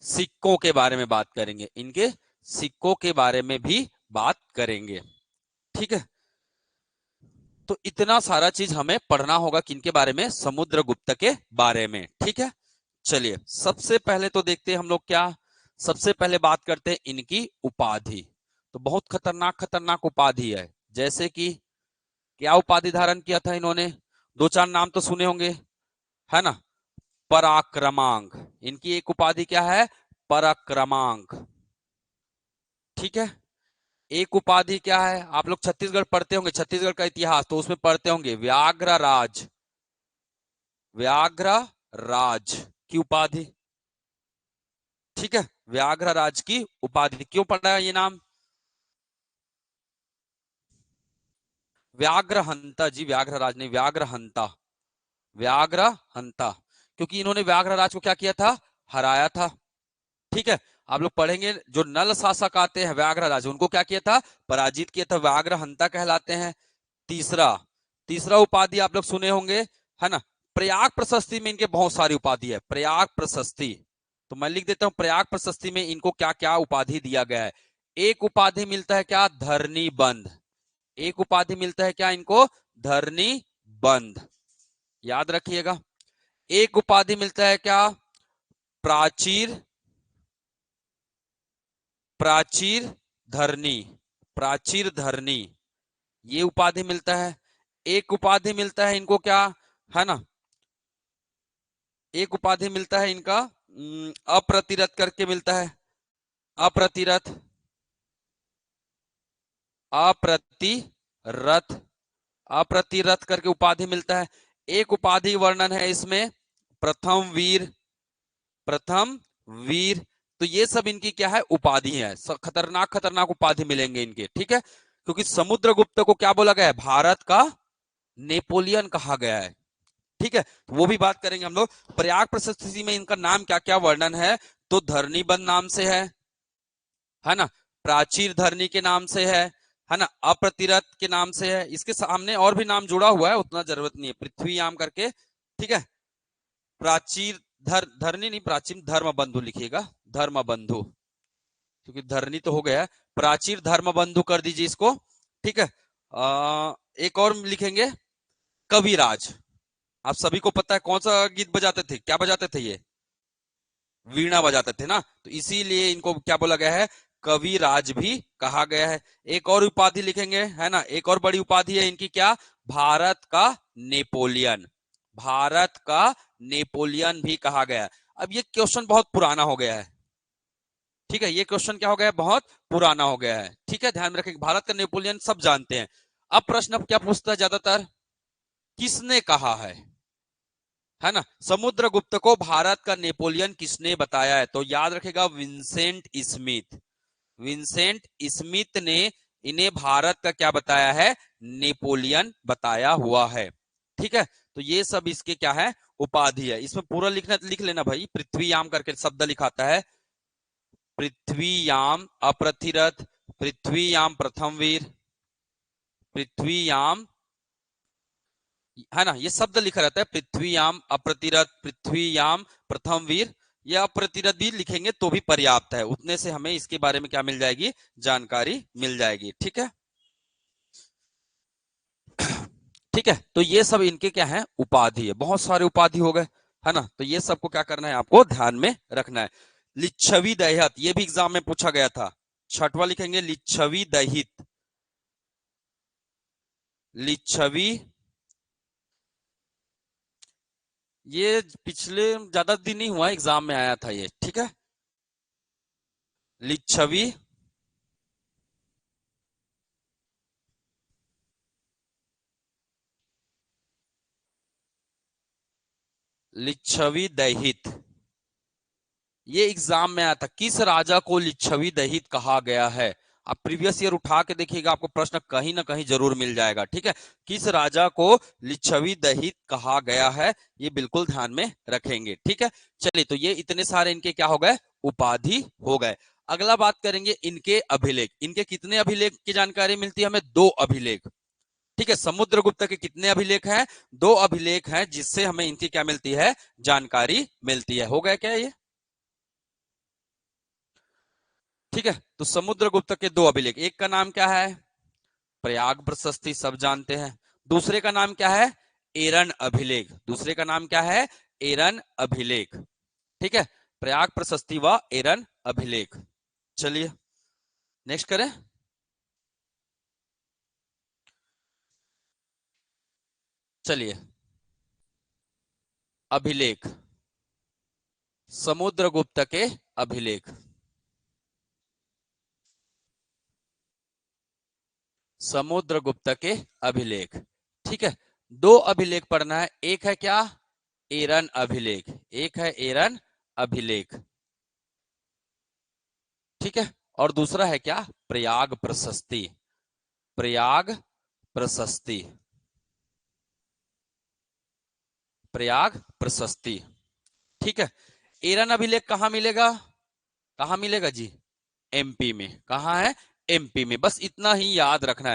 सिक्कों के बारे में बात करेंगे, इनके सिक्कों के बारे में भी बात करेंगे। ठीक है, तो इतना सारा चीज हमें पढ़ना होगा किनके बारे में, समुद्रगुप्त के बारे में। ठीक है, चलिए सबसे पहले तो देखते हैं हम लोग क्या, सबसे पहले बात करते हैं इनकी उपाधि। तो बहुत खतरनाक खतरनाक उपाधि है, जैसे कि क्या उपाधि धारण किया था इन्होंने, दो चार नाम तो सुने होंगे, है ना। पराक्रमांक, इनकी एक उपाधि क्या है, पराक्रमांक। ठीक है, एक उपाधि क्या है, आप लोग छत्तीसगढ़ पढ़ते होंगे, छत्तीसगढ़ का इतिहास, तो उसमें पढ़ते होंगे व्याघ्र राज, व्याघ्र राज की उपाधि। ठीक है, व्याघ्र राज की उपाधि क्यों पड़ा है ये नाम, व्याघ्र हंता जी, व्याघ्र राज नहीं, व्याघ्र हंता, व्याघ्र हंता, क्योंकि इन्होंने व्याघ्र राज को क्या किया था, हराया था। ठीक है, आप लोग पढ़ेंगे जो नल शासक आते हैं व्याघ्र राज, उनको क्या किया था, पराजित किया था, व्याघ्र हंता कहलाते हैं। तीसरा, तीसरा उपाधि आप लोग सुने होंगे, है ना, प्रयाग प्रशस्ति में इनके बहुत सारी उपाधि है, प्रयाग प्रशस्ति। तो मैं लिख देता हूं प्रयाग प्रशस्ति में इनको क्या क्या उपाधि दिया गया है। एक उपाधि मिलता है क्या, धरनी बंध, एक उपाधि मिलता है क्या इनको, धरनी बंध, याद रखिएगा। एक उपाधि मिलता है क्या, प्राचीर, प्राचीर धरनी, प्राचीर धरनी, ये उपाधि मिलता है। एक उपाधि मिलता है इनको क्या, है ना, एक उपाधि मिलता है इनका अप्रतिरथ करके मिलता है, अप्रतिरथ, अप्रतिरथ, अप्रतिरथ करके उपाधि मिलता है। एक उपाधि वर्णन है इसमें प्रथम वीर, प्रथम वीर। तो ये सब इनकी क्या है उपाधि है, खतरनाक खतरनाक उपाधि मिलेंगे इनके। ठीक है, क्योंकि समुद्रगुप्त को क्या बोला गया है, भारत का नेपोलियन कहा गया है। ठीक है, तो वो भी बात करेंगे हम लोग। प्रयाग प्रशस्ति में इनका नाम क्या क्या वर्णन है, तो धरणीबंध नाम से है ना, प्राचीर धरनी के नाम से है ना, अप्रतिरथ के नाम से है, इसके सामने और भी नाम जुड़ा हुआ है, उतना जरूरत नहीं है, पृथ्वीयाम करके। ठीक है, प्राचीर धरनी नहीं, प्राचीन धर्म बंधु लिखिएगा, धर्म बंधु, क्योंकि धरनी तो हो गया, प्राचीर धर्म बंधु कर दीजिए इसको। ठीक है, एक और लिखेंगे कविराज। आप सभी को पता है कौन सा गीत बजाते थे, क्या बजाते थे ये, वीणा बजाते थे ना, तो इसीलिए इनको क्या बोला गया है, कविराज भी कहा गया है। एक और उपाधि लिखेंगे, है ना, एक और बड़ी उपाधि है इनकी क्या, भारत का नेपोलियन, भारत का नेपोलियन भी कहा गया है। अब ये क्वेश्चन बहुत पुराना हो गया है। ठीक है, ये क्वेश्चन क्या हो गया है, बहुत पुराना हो गया है। ठीक है, ध्यान में रखें, भारत का नेपोलियन सब जानते हैं। अब प्रश्न अब क्या पूछता है ज्यादातर, किसने कहा है ना, समुद्रगुप्त को भारत का नेपोलियन किसने बताया है, तो याद रखेगा विंसेंट स्मिथ, विंसेंट स्मिथ ने इन्हें भारत का क्या बताया है, नेपोलियन बताया हुआ है। ठीक है, तो ये सब इसके क्या है उपाधि है। इसमें पूरा लिखना, लिख लेना भाई, पृथ्वीयाम करके शब्द लिखाता है, पृथ्वीयाम अप्रतिरथ, पृथ्वीयाम प्रथम वीर, पृथ्वीयाम, है ना, ये शब्द लिखा रहता है, पृथ्वीयाम अप्रतिरथ, पृथ्वीयाम प्रथम वीर। या अप्रतिरथ भी लिखेंगे तो भी पर्याप्त है, उतने से हमें इसके बारे में क्या मिल जाएगी, जानकारी मिल जाएगी। ठीक है, ठीक है, तो ये सब इनके क्या है उपाधि है, बहुत सारे उपाधि हो गए, है ना, तो ये सबको क्या करना है, आपको ध्यान में रखना है। लिच्छवी दहित, ये भी एग्जाम में पूछा गया था, छठवा लिखेंगे लिच्छवी दहित, लिच्छवी, ये पिछले ज्यादा दिन नहीं हुआ एग्जाम में आया था ये। ठीक है, लिच्छवी, लिच्छवी दहित, ये एग्जाम में आया था। किस राजा को लिच्छवी दहित कहा गया है? आप प्रीवियस ईयर उठा के देखिएगा, आपको प्रश्न कहीं ना कहीं जरूर मिल जाएगा। ठीक है, किस राजा को लिच्छवी दहित कहा गया है, ये बिल्कुल ध्यान में रखेंगे। ठीक है, चलिए, तो ये इतने सारे इनके क्या हो गए, उपाधि हो गए। अगला बात करेंगे इनके अभिलेख। इनके कितने अभिलेख की जानकारी मिलती है हमें? 2 अभिलेख। ठीक है, समुद्रगुप्त के कितने अभिलेख हैं? 2 अभिलेख हैं, जिससे हमें इनकी क्या मिलती है, जानकारी मिलती है। हो गया क्या ये? ठीक है, तो समुद्रगुप्त के 2 अभिलेख, एक का नाम क्या है? प्रयाग प्रशस्ति, सब जानते हैं। दूसरे का नाम क्या है? एरन अभिलेख। दूसरे का नाम क्या है? एरन अभिलेख। ठीक है, प्रयाग प्रशस्ति व एरन अभिलेख। चलिए नेक्स्ट करें। चलिए, अभिलेख, समुद्रगुप्त के अभिलेख। समुद्रगुप्त के अभिलेख। ठीक है, 2 अभिलेख पढ़ना है। एक है क्या? एरन अभिलेख। एक है एरन अभिलेख। ठीक है, और दूसरा है क्या? प्रयाग प्रशस्ति। प्रयाग प्रशस्ति। प्रयाग प्रशस्ति। ठीक है, एरन अभिलेख कहां मिलेगा? कहां मिलेगा जी? एमपी में। कहां है? एमपी में। बस इतना ही याद रखना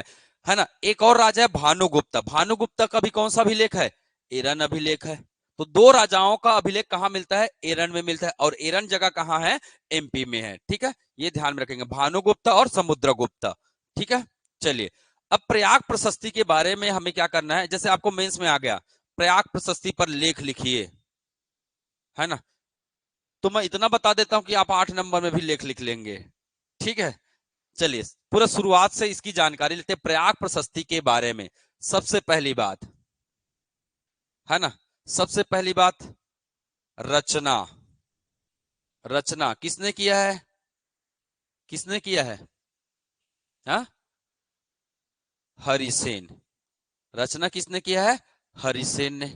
है ना। एक और राजा है भानुगुप्त। भानुगुप्त का भी कौन सा अभिलेख है? एरन अभिलेख है। तो 2 राजाओं का अभिलेख कहां मिलता है? एरन में मिलता है। और एरन जगह कहां है? एमपी में है। ठीक है, ये ध्यान में रखेंगे, भानुगुप्त और समुद्रगुप्त। ठीक है, चलिए, अब प्रयाग प्रशस्ति के बारे में हमें क्या करना है। जैसे आपको मेंस में आ गया, प्रयाग प्रशस्ति पर लेख लिखिए, है ना। तो मैं इतना बता देता हूं कि आप 8 नंबर में भी लेख लिख लेंगे। ठीक है, चलिए पूरा शुरुआत से इसकी जानकारी लेते हैं प्रयाग प्रशस्ति के बारे में। सबसे पहली बात, है ना, सबसे पहली बात, रचना। रचना किसने किया है? किसने किया है? हा? हरिसेन। रचना किसने किया है? हरिसेन ने।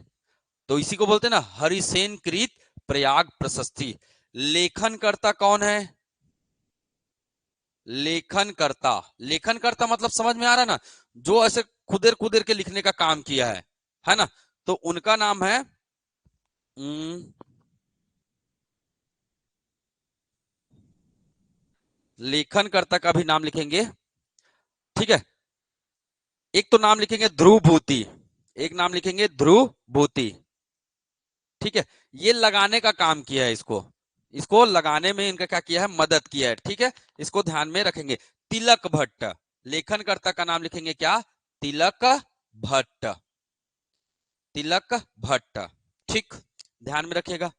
तो इसी को बोलते हैं ना, हरिसेन कृत प्रयाग प्रशस्ति। लेखनकर्ता कौन है? लेखनकर्ता। लेखनकर्ता मतलब समझ में आ रहा ना, जो ऐसे खुदेर खुदेर के लिखने का काम किया है ना। तो उनका नाम है लेखनकर्ता का भी नाम लिखेंगे। ठीक है, एक तो नाम लिखेंगे ध्रुव भूति। एक नाम लिखेंगे ध्रुव भूति। ठीक है, ये लगाने का काम किया है। इसको इसको लगाने में इनका क्या किया है? मदद किया है। ठीक है, इसको ध्यान में रखेंगे। तिलक भट्ट। लेखनकर्ता का नाम लिखेंगे क्या? तिलक भट्ट। तिलक भट्ट। ठीक, ध्यान में रखिएगा।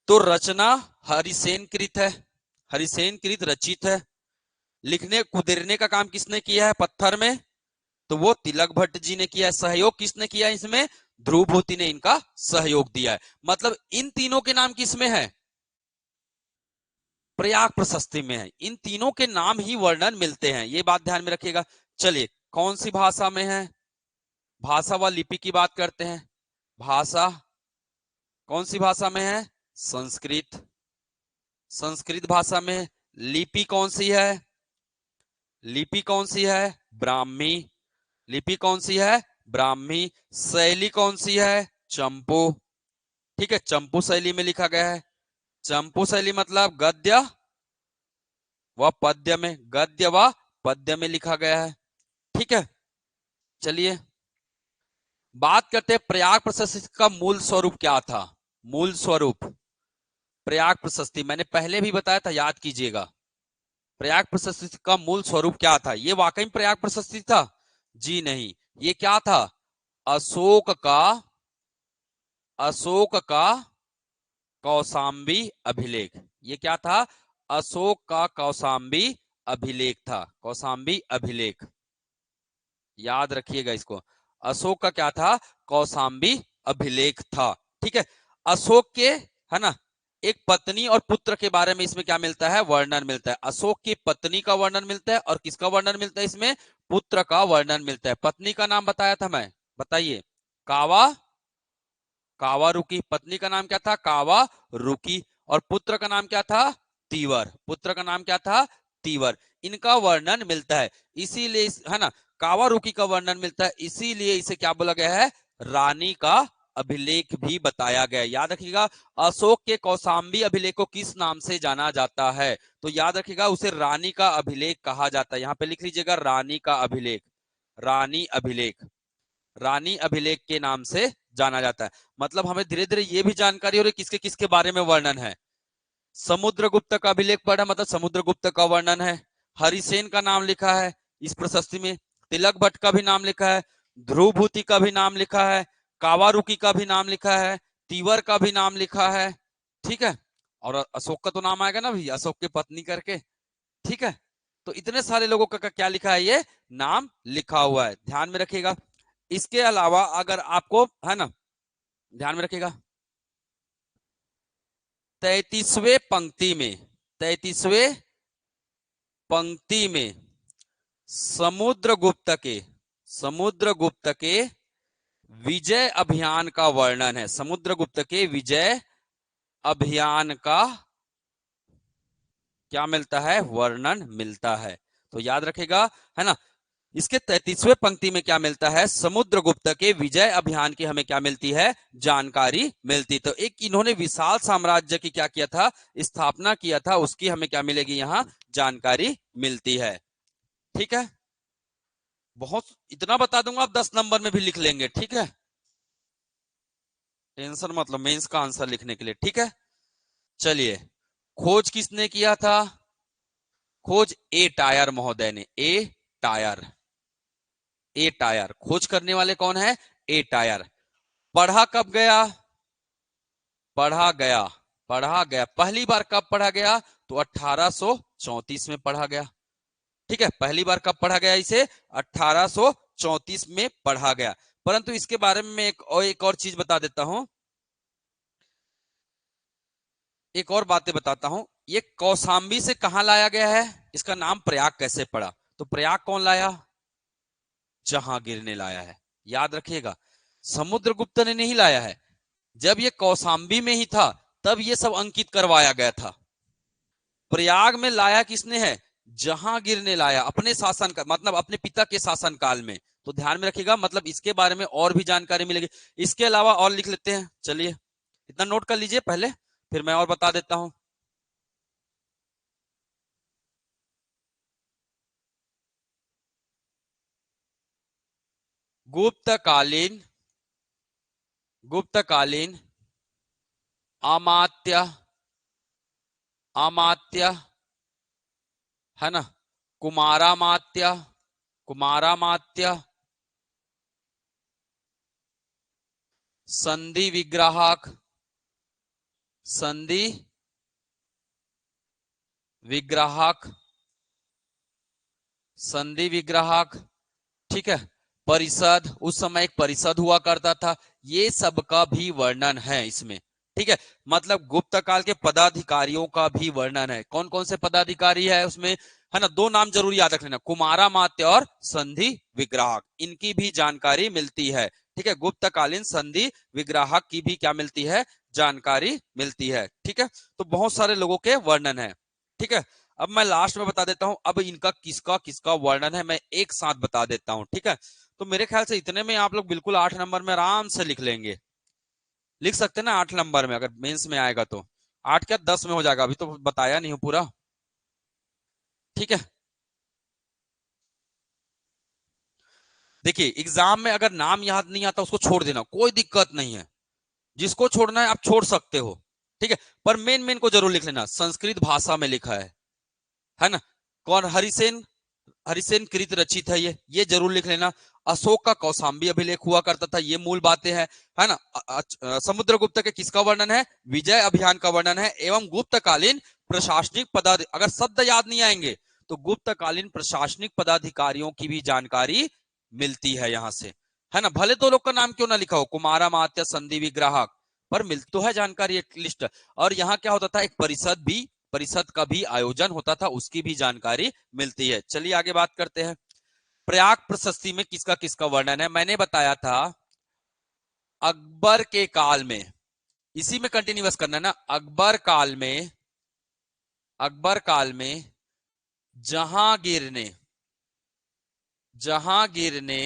तो रचना हरिसेन कृत है। हरिसेन कृत रचित है। लिखने कुदेरने का काम किसने किया है पत्थर में? तो वो तिलक भट्ट जी ने किया है। सहयोग किसने किया है इसमें? ध्रुव भूति ने इनका सहयोग दिया है। मतलब इन तीनों के नाम किसमें है? प्रयाग प्रशस्ति में है। इन तीनों के नाम ही वर्णन मिलते हैं, ये बात ध्यान में रखिएगा। चलिए, कौन सी भाषा में है? भाषा व लिपि की बात करते हैं। भाषा कौन सी भाषा में है? संस्कृत। संस्कृत भाषा में। लिपि कौन सी है? लिपि कौन सी है? ब्राह्मी। लिपि कौन सी है? ब्राह्मी। शैली कौन सी है? चंपू। ठीक है, चंपू शैली में लिखा गया है। चंपू शैली मतलब गद्य व पद्य में। गद्य व पद्य में लिखा गया है। ठीक है, चलिए बात करते हैं प्रयाग प्रशस्ति का मूल स्वरूप क्या था। मूल स्वरूप प्रयाग प्रशस्ति मैंने पहले भी बताया था, याद कीजिएगा। प्रयाग प्रशस्ति का मूल स्वरूप क्या था? ये वाकई में प्रयाग प्रशस्ति था? जी नहीं, ये क्या था? अशोक का अशोक का कौशाम्बी अभिलेख। ये क्या था? अशोक का कौशाम्बी अभिलेख था। कौशाम्बी अभिलेख, याद रखिएगा इसको। अशोक का क्या था? कौशाम्बी अभिलेख था। ठीक है, अशोक के, है ना, एक पत्नी और पुत्र के बारे में इसमें क्या मिलता है? वर्णन मिलता है। अशोक की पत्नी का वर्णन मिलता है और किसका वर्णन मिलता है इसमें? पुत्र का वर्णन मिलता है। पत्नी का नाम बताया था मैं, बताइए। कावा कावारुकी। पत्नी का नाम क्या था? कावारुकी। और पुत्र का नाम क्या था? तीवर। पुत्र का नाम क्या था? तीवर। इनका वर्णन मिलता है, इसीलिए है ना, कावारुकी का वर्णन मिलता है, इसीलिए इसे क्या बोला गया है? रानी का अभिलेख भी बताया गया। याद रखिएगा, अशोक के कौशाम्बी अभिलेख को किस नाम से जाना जाता है? तो याद रखिएगा, उसे रानी का अभिलेख कहा जाता है। यहां पे लिख लीजिएगा, रानी का अभिलेख। रानी अभिलेख, रानी अभिलेख के नाम से जाना जाता है। मतलब हमें धीरे धीरे ये भी जानकारी हो रही किसके किसके बारे में वर्णन है। समुद्रगुप्त का अभिलेख पढ़ा, मतलब समुद्रगुप्त का वर्णन है। हरिसेन का नाम लिखा है इस प्रशस्ति में। तिलक भट्ट का भी नाम लिखा है। ध्रुवभूति का भी नाम लिखा है। कावारुकी का भी नाम लिखा है। तीवर का भी नाम लिखा है। ठीक है, और अशोक का तो नाम आएगा ना भैया, अशोक की पत्नी करके। ठीक है, तो इतने सारे लोगों का क्या लिखा है? ये नाम लिखा हुआ है, ध्यान में रखिएगा। इसके अलावा अगर आपको, है ना, ध्यान में रखिएगा, 33वें पंक्ति में, 33वें पंक्ति में समुद्रगुप्त के, समुद्रगुप्त के विजय अभियान का वर्णन है। समुद्रगुप्त के विजय अभियान का क्या मिलता है? वर्णन मिलता है। तो याद रखेगा, है ना, इसके 33वें पंक्ति में क्या मिलता है? समुद्रगुप्त के विजय अभियान की हमें क्या मिलती है? जानकारी मिलती। तो एक इन्होंने विशाल साम्राज्य की क्या किया था? स्थापना किया था, उसकी हमें क्या मिलेगी? यहां जानकारी मिलती है। ठीक है, बहुत इतना बता दूंगा, आप 10 नंबर में भी लिख लेंगे। ठीक है, टेंशन मतलब मेंस का आंसर लिखने के लिए। ठीक है, चलिए, खोज किसने किया था? खोज ए टायर महोदय ने। ए टायर, ए टायर खोज करने वाले कौन है? ए टायर। पढ़ा कब गया? पढ़ा गया, पढ़ा गया पहली बार कब पढ़ा गया? तो 1834 में पढ़ा गया। ठीक है, पहली बार कब पढ़ा गया इसे? 1834 में पढ़ा गया। परंतु इसके बारे में एक और चीज बता देता हूं, एक और बातें बताता हूं। ये कौशाम्बी से कहां लाया गया है? इसका नाम प्रयाग कैसे पड़ा? तो प्रयाग कौन लाया? जहांगीर ने लाया है। याद रखिएगा, समुद्रगुप्त ने नहीं लाया है। जब ये कौशाम्बी में ही था तब ये सब अंकित करवाया गया था। प्रयाग में लाया किसने है? जहांगीर ने लाया, अपने शासन का मतलब अपने पिता के शासन काल में। तो ध्यान में रखिएगा, मतलब इसके बारे में और भी जानकारी मिलेगी। इसके अलावा और लिख लेते हैं, चलिए इतना नोट कर लीजिए पहले, फिर मैं और बता देता हूं। गुप्तकालीन, गुप्तकालीन अमात्य, अमात्य, है ना, कुमारामात्य, कुमारामात्य, संधि विग्राहक, संधि विग्राहक, संधि विग्राहक। ठीक है, परिषद, उस समय एक परिषद हुआ करता था, ये सब का भी वर्णन है इसमें। ठीक है, मतलब गुप्त काल के पदाधिकारियों का भी वर्णन है। कौन कौन से पदाधिकारी है उसमें? है ना, दो नाम जरूर याद रख लेना, कुमारामात्य और संधि विग्राहक, इनकी भी जानकारी मिलती है। ठीक है, गुप्तकालीन संधि विग्राहक की भी क्या मिलती है? जानकारी मिलती है। ठीक है, तो बहुत सारे लोगों के वर्णन है। ठीक है, अब मैं लास्ट में बता देता हूं, अब इनका किसका किसका वर्णन है मैं एक साथ बता देता हूं। ठीक है, तो मेरे ख्याल से इतने में आप लोग बिल्कुल 8 नंबर में आराम से लिख लेंगे। लिख सकते हैं ना 8 नंबर में, अगर मेंस में आएगा तो। 8 क्या 10 में हो जाएगा, अभी तो बताया नहीं हूं पूरा। ठीक है, देखिए एग्जाम में अगर नाम याद नहीं आता उसको छोड़ देना, कोई दिक्कत नहीं है। जिसको छोड़ना है आप छोड़ सकते हो। ठीक है, पर मेन मेन को जरूर लिख लेना। संस्कृत भाषा में लिखा है ना। कौन? हरिसेन, हरिसेन कृत रचित है ये जरूर लिख लेना। अशोक का कौशाम्बी अभिलेख हुआ करता था, ये मूल बातें हैं, है ना। समुद्रगुप्त के किसका वर्णन है? विजय अभियान का वर्णन है। एवं गुप्तकालीन प्रशासनिक पदाधिकारी, अगर शब्द याद नहीं आएंगे तो गुप्तकालीन प्रशासनिक पदाधिकारियों की भी जानकारी मिलती है यहां से, है ना। भले तो लोग का नाम क्यों ना लिखा हो, कुमारामात्य, संधि विग्राहक, पर मिल तो है जानकारी, एक लिस्ट। और यहाँ क्या होता था? एक परिषद भी, परिषद का भी आयोजन होता था, उसकी भी जानकारी मिलती है। चलिए आगे बात करते हैं। प्रयाग प्रशस्ति में किसका किसका वर्णन है? मैंने बताया था अकबर के काल में, इसी में कंटिन्यूअस करना है ना। अकबर काल में, अकबर काल में जहांगीर ने, जहांगीर ने,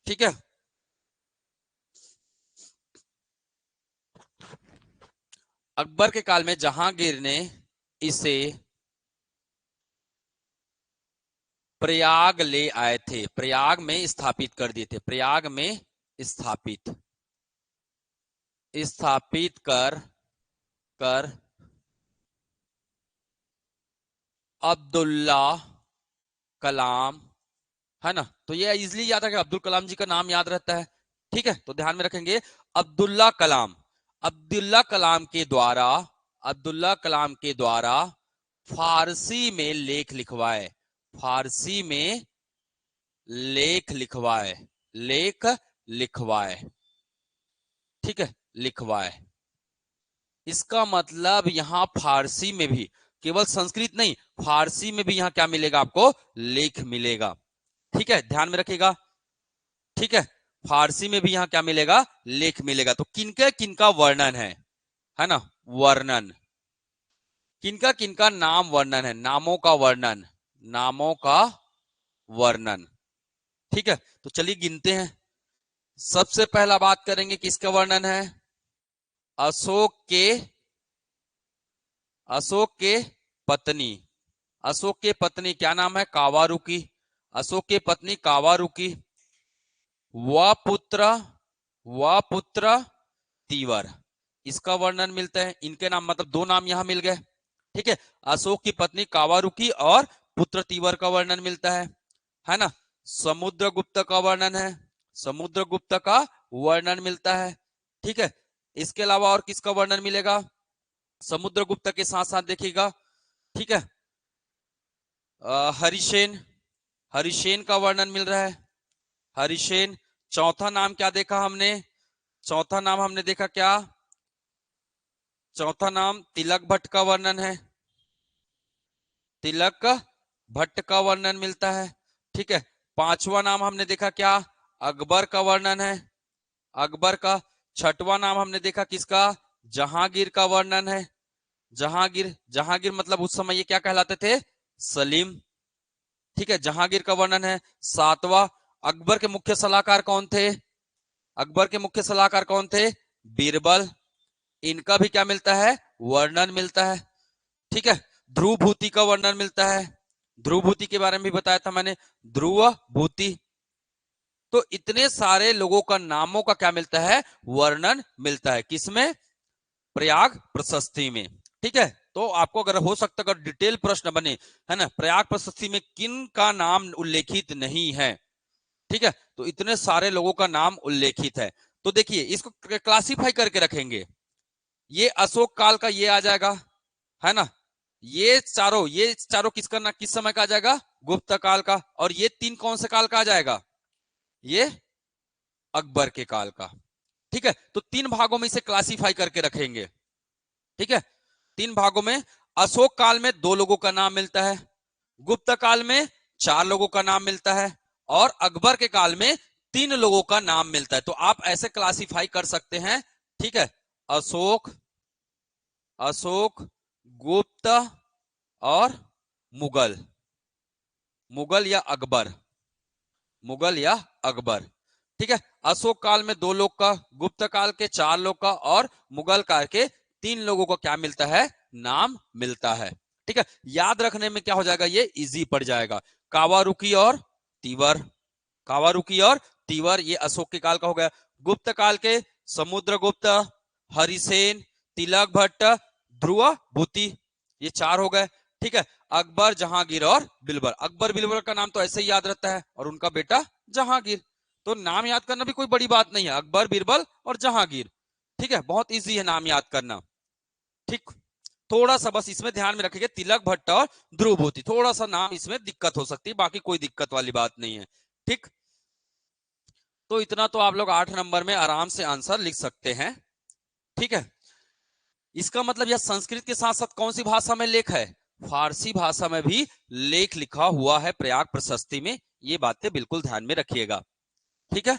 ठीक है, अकबर के काल में जहांगीर ने इसे प्रयाग ले आए थे, प्रयाग में स्थापित कर दिए थे, प्रयाग में स्थापित, स्थापित कर कर अब्दुल्ला कलाम, है ना। तो ये इजिली याद है कि अब्दुल कलाम जी का नाम याद रहता है, ठीक है। तो ध्यान में रखेंगे अब्दुल्ला कलाम, अब्दुल्ला कलाम के द्वारा, अब्दुल्ला कलाम के द्वारा फारसी में लेख लिखवाए, फारसी में लेख लिखवाए, लेख लिखवाए, ठीक है, लिखवाए। इसका मतलब यहां फारसी में भी, केवल संस्कृत नहीं, फारसी में भी यहां क्या मिलेगा आपको, लेख मिलेगा, ठीक है, ध्यान में रखिएगा, ठीक है। फारसी में भी यहां क्या मिलेगा, लेख मिलेगा। तो किनके किनका वर्णन है ना, वर्णन, किनका किनका नाम वर्णन है, नामों का वर्णन, नामों का वर्णन, ठीक है। तो चलिए गिनते हैं। सबसे पहला बात करेंगे किसका वर्णन है, अशोक के, अशोक के पत्नी, अशोक के पत्नी क्या नाम है, कावारुकी, अशोक के पत्नी कावारुकी, व पुत्र, व पुत्र तीवर, इसका वर्णन मिलता है। इनके नाम मतलब दो नाम यहां मिल गए, ठीक है। अशोक की पत्नी कावारुकी और पुत्र तीवर का वर्णन मिलता है ना। समुद्रगुप्त का वर्णन है, समुद्रगुप्त का वर्णन मिलता है, ठीक है। इसके अलावा और किसका वर्णन मिलेगा, समुद्रगुप्त के साथ साथ देखिएगा, ठीक है, हरिसेन, हरिसेन का वर्णन मिल रहा है, हरिसेन। चौथा नाम क्या देखा हमने, चौथा नाम हमने देखा क्या, चौथा नाम तिलक भट्ट का वर्णन है, तिलक भट्ट का वर्णन मिलता है, ठीक है। पांचवा नाम हमने देखा क्या, अकबर का वर्णन है, अकबर का। छठवां नाम हमने देखा किसका, जहांगीर का वर्णन है, जहांगीर, जहांगीर मतलब उस समय ये क्या कहलाते थे, सलीम, ठीक है, जहांगीर का वर्णन है। सातवां, अकबर के मुख्य सलाहकार कौन थे, अकबर के मुख्य सलाहकार कौन थे, बीरबल, इनका भी क्या मिलता है, वर्णन मिलता है, ठीक है। ध्रुव भूति का वर्णन मिलता है, ध्रुव भूति के बारे में भी बताया था मैंने, ध्रुव भूति। तो इतने सारे लोगों का नामों का क्या मिलता है, वर्णन मिलता है, किसमें, प्रयाग प्रशस्ति में, ठीक है। तो आपको अगर हो सकता है अगर डिटेल प्रश्न बने, है ना, प्रयाग प्रशस्ति में किन का नाम उल्लेखित नहीं है, ठीक है, तो इतने सारे लोगों का नाम उल्लेखित है। तो देखिए इसको क्लासिफाई करके रखेंगे, ये अशोक काल का ये आ जाएगा, है ना, ये चारों किसका ना किस समय का आ जाएगा, गुप्त काल का, और ये तीन कौन से काल का आ जाएगा, ये अकबर के काल का, ठीक है। तो तीन भागों में इसे क्लासिफाई करके रखेंगे, ठीक है, तीन भागों में। अशोक काल में दो लोगों का नाम मिलता है, गुप्त काल में चार लोगों का नाम मिलता है, और अकबर के काल में तीन लोगों का नाम मिलता है। तो आप ऐसे क्लासिफाई कर सकते हैं, ठीक है, अशोक, अशोक, गुप्त और मुगल, मुगल या अकबर, मुगल या अकबर, ठीक है। अशोक काल में दो लोग का, गुप्त काल के चार लोग का, और मुगल काल के तीन लोगों को क्या मिलता है, नाम मिलता है, ठीक है। याद रखने में क्या हो जाएगा, ये इजी पड़ जाएगा। कावारुकी और तीवर, कावारुकी और तीवर ये अशोक के काल का हो गया। गुप्त काल के समुद्रगुप्त, हरिसेन, तिलक भट्ट, ध्रुव भूति, ये चार हो गए, ठीक है। अकबर, जहांगीर और बिरबल, अकबर बिरबल का नाम तो ऐसे ही याद रहता है, और उनका बेटा जहांगीर, तो नाम याद करना भी कोई बड़ी बात नहीं है, अकबर, बिरबल और जहांगीर, ठीक है, बहुत इजी है नाम याद करना, ठीक। थोड़ा सा बस इसमें ध्यान में रखेंगे, तिलक भट्ट और ध्रुव भूति, थोड़ा सा नाम इसमें दिक्कत हो सकती है, बाकी कोई दिक्कत वाली बात नहीं है, ठीक। तो इतना तो आप लोग 8 नंबर में आराम से आंसर लिख सकते हैं, ठीक है। इसका मतलब यह संस्कृत के साथ साथ कौन सी भाषा में लेख है, फारसी भाषा में भी लेख लिखा हुआ है प्रयाग प्रशस्ति में, ये बातें बिल्कुल ध्यान में रखिएगा, ठीक है।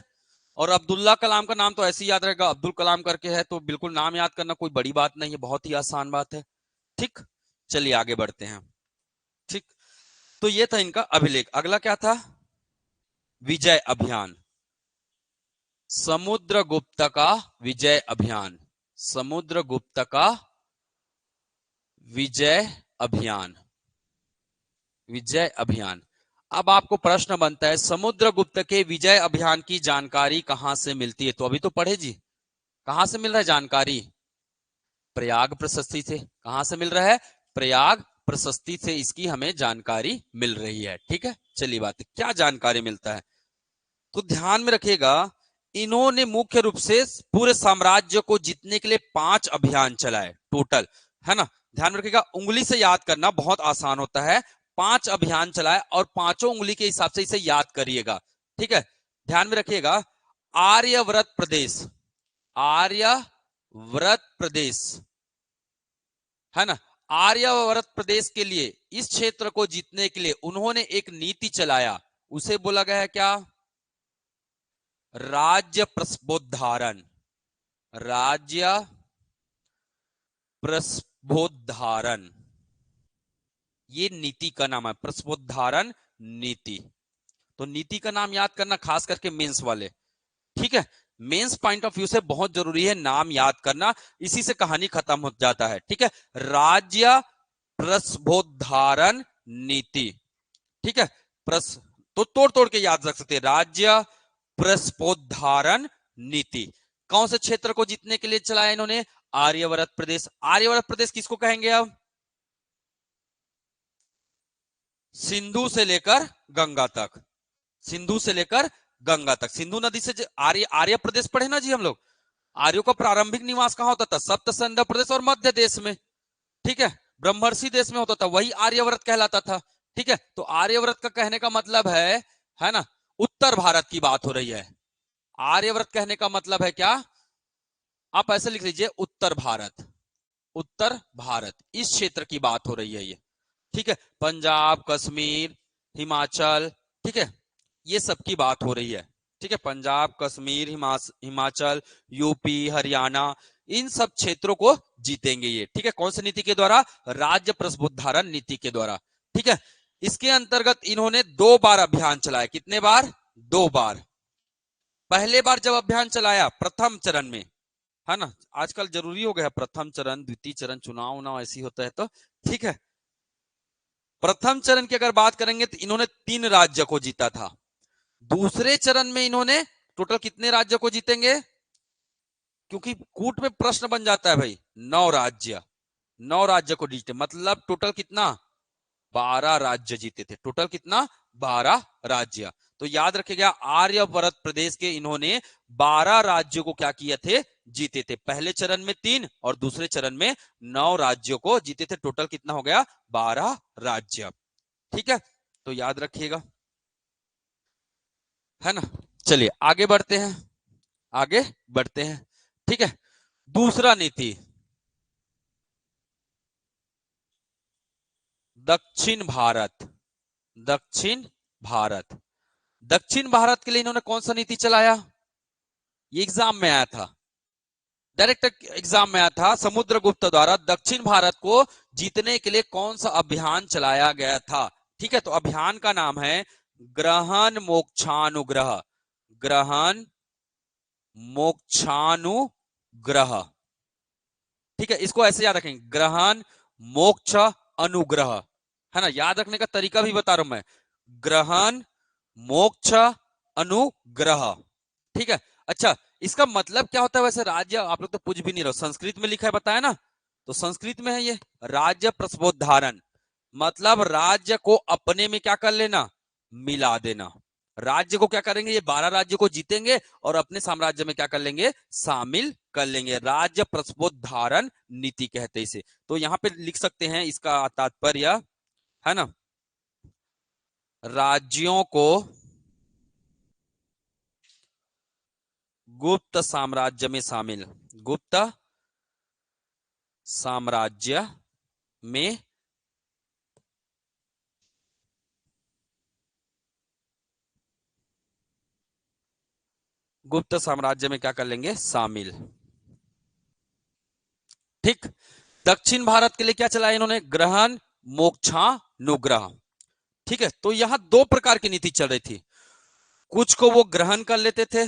और अब्दुल्ला कलाम का नाम तो ऐसे ही याद रहेगा, अब्दुल कलाम करके है, तो बिल्कुल नाम याद करना कोई बड़ी बात नहीं है, बहुत ही आसान बात है। ठीक, चलिए आगे बढ़ते हैं। ठीक, तो ये था इनका अभिलेख। अगला क्या था? विजय अभियान। समुद्रगुप्त का विजय अभियान। समुद्रगुप्त का विजय अभियान। विजय अभियान। अब आपको प्रश्न बनता है, समुद्रगुप्त के विजय अभियान की जानकारी कहां से मिलती है? तो अभी तो पढ़े जी, कहां से मिल रहा है जानकारी? प्रयाग प्रशस्ति से। कहां से मिल रहा है? प्रयाग प्रशस्ति से इसकी हमें जानकारी मिल रही है। ठीक है, चलिए बात क्या जानकारी मिलता है, तो ध्यान में रखिएगा। इन्होंने मुख्य रूप से पूरे साम्राज्य को जीतने के लिए 5 अभियान चलाए टोटल, है ना। ध्यान में रखिएगा, उंगली से याद करना बहुत आसान होता है। 5 अभियान चलाए और पांचों उंगली के हिसाब से इसे याद करिएगा। ठीक है, ध्यान में रखिएगा। आर्यव्रत प्रदेश, आर्यव्रत प्रदेश, है ना। आर्यव्रत प्रदेश के लिए, इस क्षेत्र को जीतने के लिए उन्होंने एक नीति चलाया, उसे बोला गया है क्या? राज्य प्रस्पोद्धारण। राज्य प्रस्पोद्धारण, ये नीति का नाम है, प्रस्पोद्धारण नीति। तो नीति का नाम याद करना, खास करके मेंस वाले। ठीक है, मेंस पॉइंट ऑफ व्यू से बहुत जरूरी है नाम याद करना, इसी से कहानी खत्म हो जाता है। ठीक है, राज्य प्रस्पोद्धारण नीति। ठीक है, प्रस तो तोड़ तोड़ के याद रख सकते हैं। राज्य प्रस्पोद्धारण नीति कौन से क्षेत्र को जीतने के लिए चलाया इन्होंने? आर्यव्रत प्रदेश। आर्यव्रत प्रदेश किसको कहेंगे अब? सिंधु से लेकर गंगा तक। सिंधु से लेकर गंगा तक, सिंधु नदी से आर्य आर्य प्रदेश पढ़े ना जी हम लोग। आर्यों का प्रारंभिक निवास कहां होता था? सप्त संध प्रदेश और मध्य देश में। ठीक है, ब्रह्मर्षि देश में होता था, वही आर्यव्रत कहलाता था। ठीक है, तो आर्यव्रत का कहने का मतलब है ना, उत्तर भारत की बात हो रही है। आर्यव्रत कहने का मतलब है क्या? आप ऐसे लिख लीजिए, उत्तर भारत। उत्तर भारत, इस क्षेत्र की बात हो रही है ये। ठीक है, पंजाब, कश्मीर, हिमाचल, ठीक है, ये सब की बात हो रही है। ठीक है, पंजाब, कश्मीर, हिमाचल, यूपी, हरियाणा, इन सब क्षेत्रों को जीतेंगे ये। ठीक है, कौन सी नीति के द्वारा? राज्य प्रस्पुद्धारण नीति के द्वारा। ठीक है, इसके अंतर्गत इन्होंने 2 बार अभियान चलाया। कितने बार? 2 बार। पहले बार जब अभियान चलाया प्रथम चरण में, है ना, आजकल जरूरी हो गया है प्रथम चरण, द्वितीय चरण, चुनाव उनाव ऐसी होता है तो। ठीक है, प्रथम चरण की अगर बात करेंगे तो इन्होंने 3 राज्य को जीता था। दूसरे चरण में इन्होंने टोटल कितने राज्य को जीतेंगे? क्योंकि कूट में प्रश्न बन जाता है भाई, 9 राज्य। 9 राज्य को जीते, मतलब टोटल कितना? 12 राज्य जीते थे। टोटल कितना? 12 राज्य। तो याद रखिएगा, आर्यव्रत प्रदेश के इन्होंने 12 राज्यों को क्या किए थे? जीते थे। पहले चरण में 3 और दूसरे चरण में 9 राज्यों को जीते थे। टोटल कितना हो गया? 12 राज्य। ठीक है, तो याद रखिएगा, है ना। चलिए आगे बढ़ते हैं, आगे बढ़ते हैं। ठीक है, दूसरा नीति, दक्षिण भारत। दक्षिण भारत, दक्षिण भारत के लिए इन्होंने कौन सा नीति चलाया? ये एग्जाम में आया था, डायरेक्ट एग्जाम में आया था। समुद्रगुप्त द्वारा दक्षिण भारत को जीतने के लिए कौन सा अभियान चलाया गया था? ठीक है, तो अभियान का नाम है ग्रहण मोक्षानुग्रह। ग्रहण मोक्षानुग्रह। ठीक है, इसको ऐसे याद रखेंगे, ग्रहण मोक्ष अनुग्रह, है ना। याद रखने का तरीका भी बता रहा हूं मैं, ग्रहण मोक्ष अनुग्रह। ठीक है, अच्छा, इसका मतलब क्या होता है वैसे? राज्य आप लोग तो पूछ भी नहीं रहे, संस्कृत में लिखा है, बताया ना, तो संस्कृत में है ये राज्य प्रस्पोद्धारण, मतलब राज्य को अपने में क्या कर लेना? मिला देना। राज्य को क्या करेंगे? ये 12 राज्य को जीतेंगे और अपने साम्राज्य में क्या कर लेंगे? शामिल कर लेंगे। राज्य प्रस्पोद्धारण नीति कहते हैं इसे। तो यहां पे लिख सकते हैं इसका तात्पर्य, है ना, राज्यों को गुप्त साम्राज्य में शामिल, गुप्त साम्राज्य में गुप्त साम्राज्य में क्या कर लेंगे, शामिल। ठीक। दक्षिण भारत के लिए क्या चलाया इन्होंने, ग्रहण मोक्षानुग्रह। ठीक है, तो यहां दो प्रकार की नीति चल रही थी, कुछ को वो ग्रहण कर लेते थे,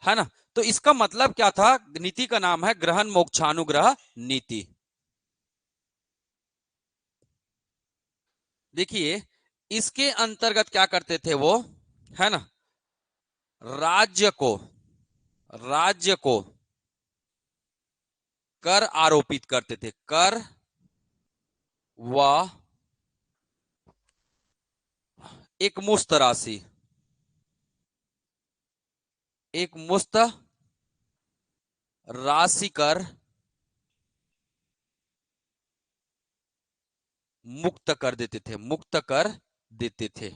है ना। तो इसका मतलब क्या था, नीति का नाम है ग्रहण मोक्षानुग्रह नीति। देखिए इसके अंतर्गत क्या करते थे वो, है ना, राज्य को राज्य को कर आरोपित करते थे, कर व एक मुश्त राशि, एक मुश्त राशि कर मुक्त कर देते थे, मुक्त कर देते थे।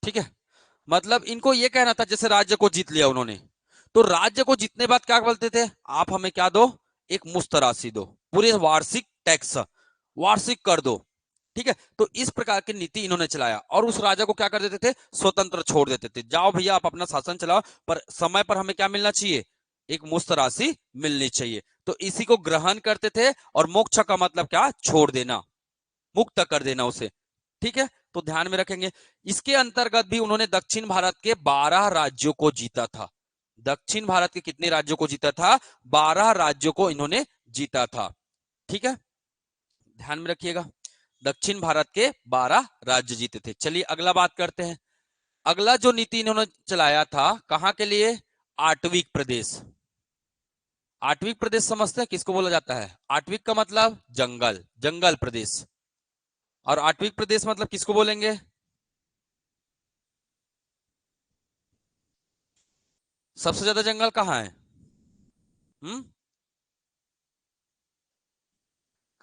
ठीक है, मतलब इनको ये कहना था, जैसे राज्य को जीत लिया उन्होंने, तो राज्य को जीतने बाद क्या बोलते थे, आप हमें क्या दो, एक मुश्त राशि दो, पूरे वार्षिक टैक्स, वार्षिक कर दो। ठीक है, तो इस प्रकार की नीति इन्होंने चलाया और उस राजा को क्या कर देते थे, स्वतंत्र छोड़ देते थे, जाओ भैया आप अपना शासन चलाओ, पर समय पर हमें क्या मिलना चाहिए, एक मुश्त राशि मिलनी चाहिए। तो इसी को ग्रहण करते थे, और मोक्ष का मतलब क्या, छोड़ देना, मुक्त कर देना उसे। ठीक है, तो ध्यान में रखेंगे। इसके अंतर्गत भी उन्होंने दक्षिण भारत के 12 राज्यों को जीता था। दक्षिण भारत के कितने राज्यों को जीता था, 12 राज्यों को इन्होंने जीता था। ठीक है, ध्यान में रखिएगा, दक्षिण भारत के 12 राज्य जीते थे। चलिए अगला बात करते हैं। अगला जो नीति इन्होंने चलाया था, कहां के लिए, आटविक प्रदेश। आटविक प्रदेश समझते हैं किसको बोला जाता है, आटविक का मतलब जंगल, जंगल प्रदेश, और आटविक प्रदेश मतलब किसको बोलेंगे, सबसे ज्यादा जंगल कहाँ है, हम्म,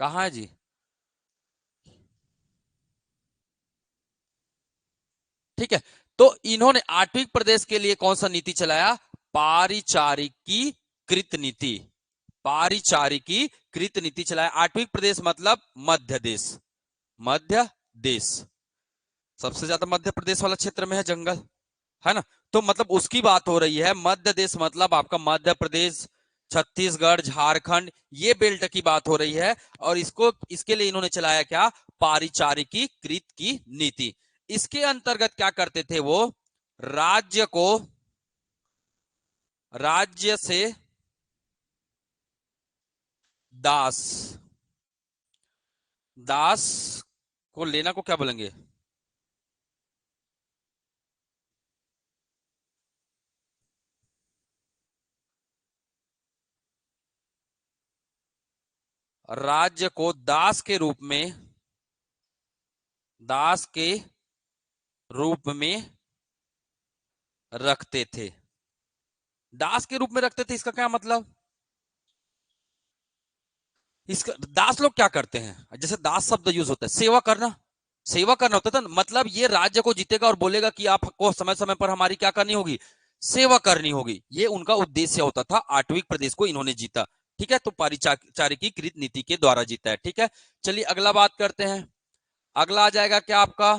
कहाँ है जी। ठीक है, तो इन्होंने आटविक प्रदेश के लिए कौन सा नीति चलाया, पारिचारिकी कृत नीति, पारिचारिकी कृत नीति चलाया। आटविक प्रदेश मतलब मध्य देश, मध्य देश, सबसे ज्यादा मध्य प्रदेश वाला क्षेत्र में है जंगल, है ना। तो मतलब उसकी बात हो रही है, मध्य देश मतलब आपका मध्य प्रदेश, छत्तीसगढ़, झारखंड, ये बेल्ट की बात हो रही है। और इसको, इसके लिए इन्होंने चलाया क्या, पारिचारिकी कृत की नीति। इसके अंतर्गत क्या करते थे वो, राज्य को, राज्य से दास, दास को लेना को क्या बोलेंगे, राज्य को दास के रूप में, दास के रूप में रखते थे। दास के रूप में रखते थे, इसका क्या मतलब, इसका दास लोग क्या करते हैं, जैसे दास शब्द यूज होता है, सेवा करना, सेवा करना होता था ना। मतलब ये राज्य को जीतेगा और बोलेगा कि आपको समय समय पर हमारी क्या करनी होगी, सेवा करनी होगी, ये उनका उद्देश्य होता था। आटविक प्रदेश को इन्होंने जीता। ठीक है, तो पारिचारिकी कृत नीति के द्वारा जीता है। ठीक है, चलिए अगला बात करते हैं। अगला आ जाएगा क्या आपका,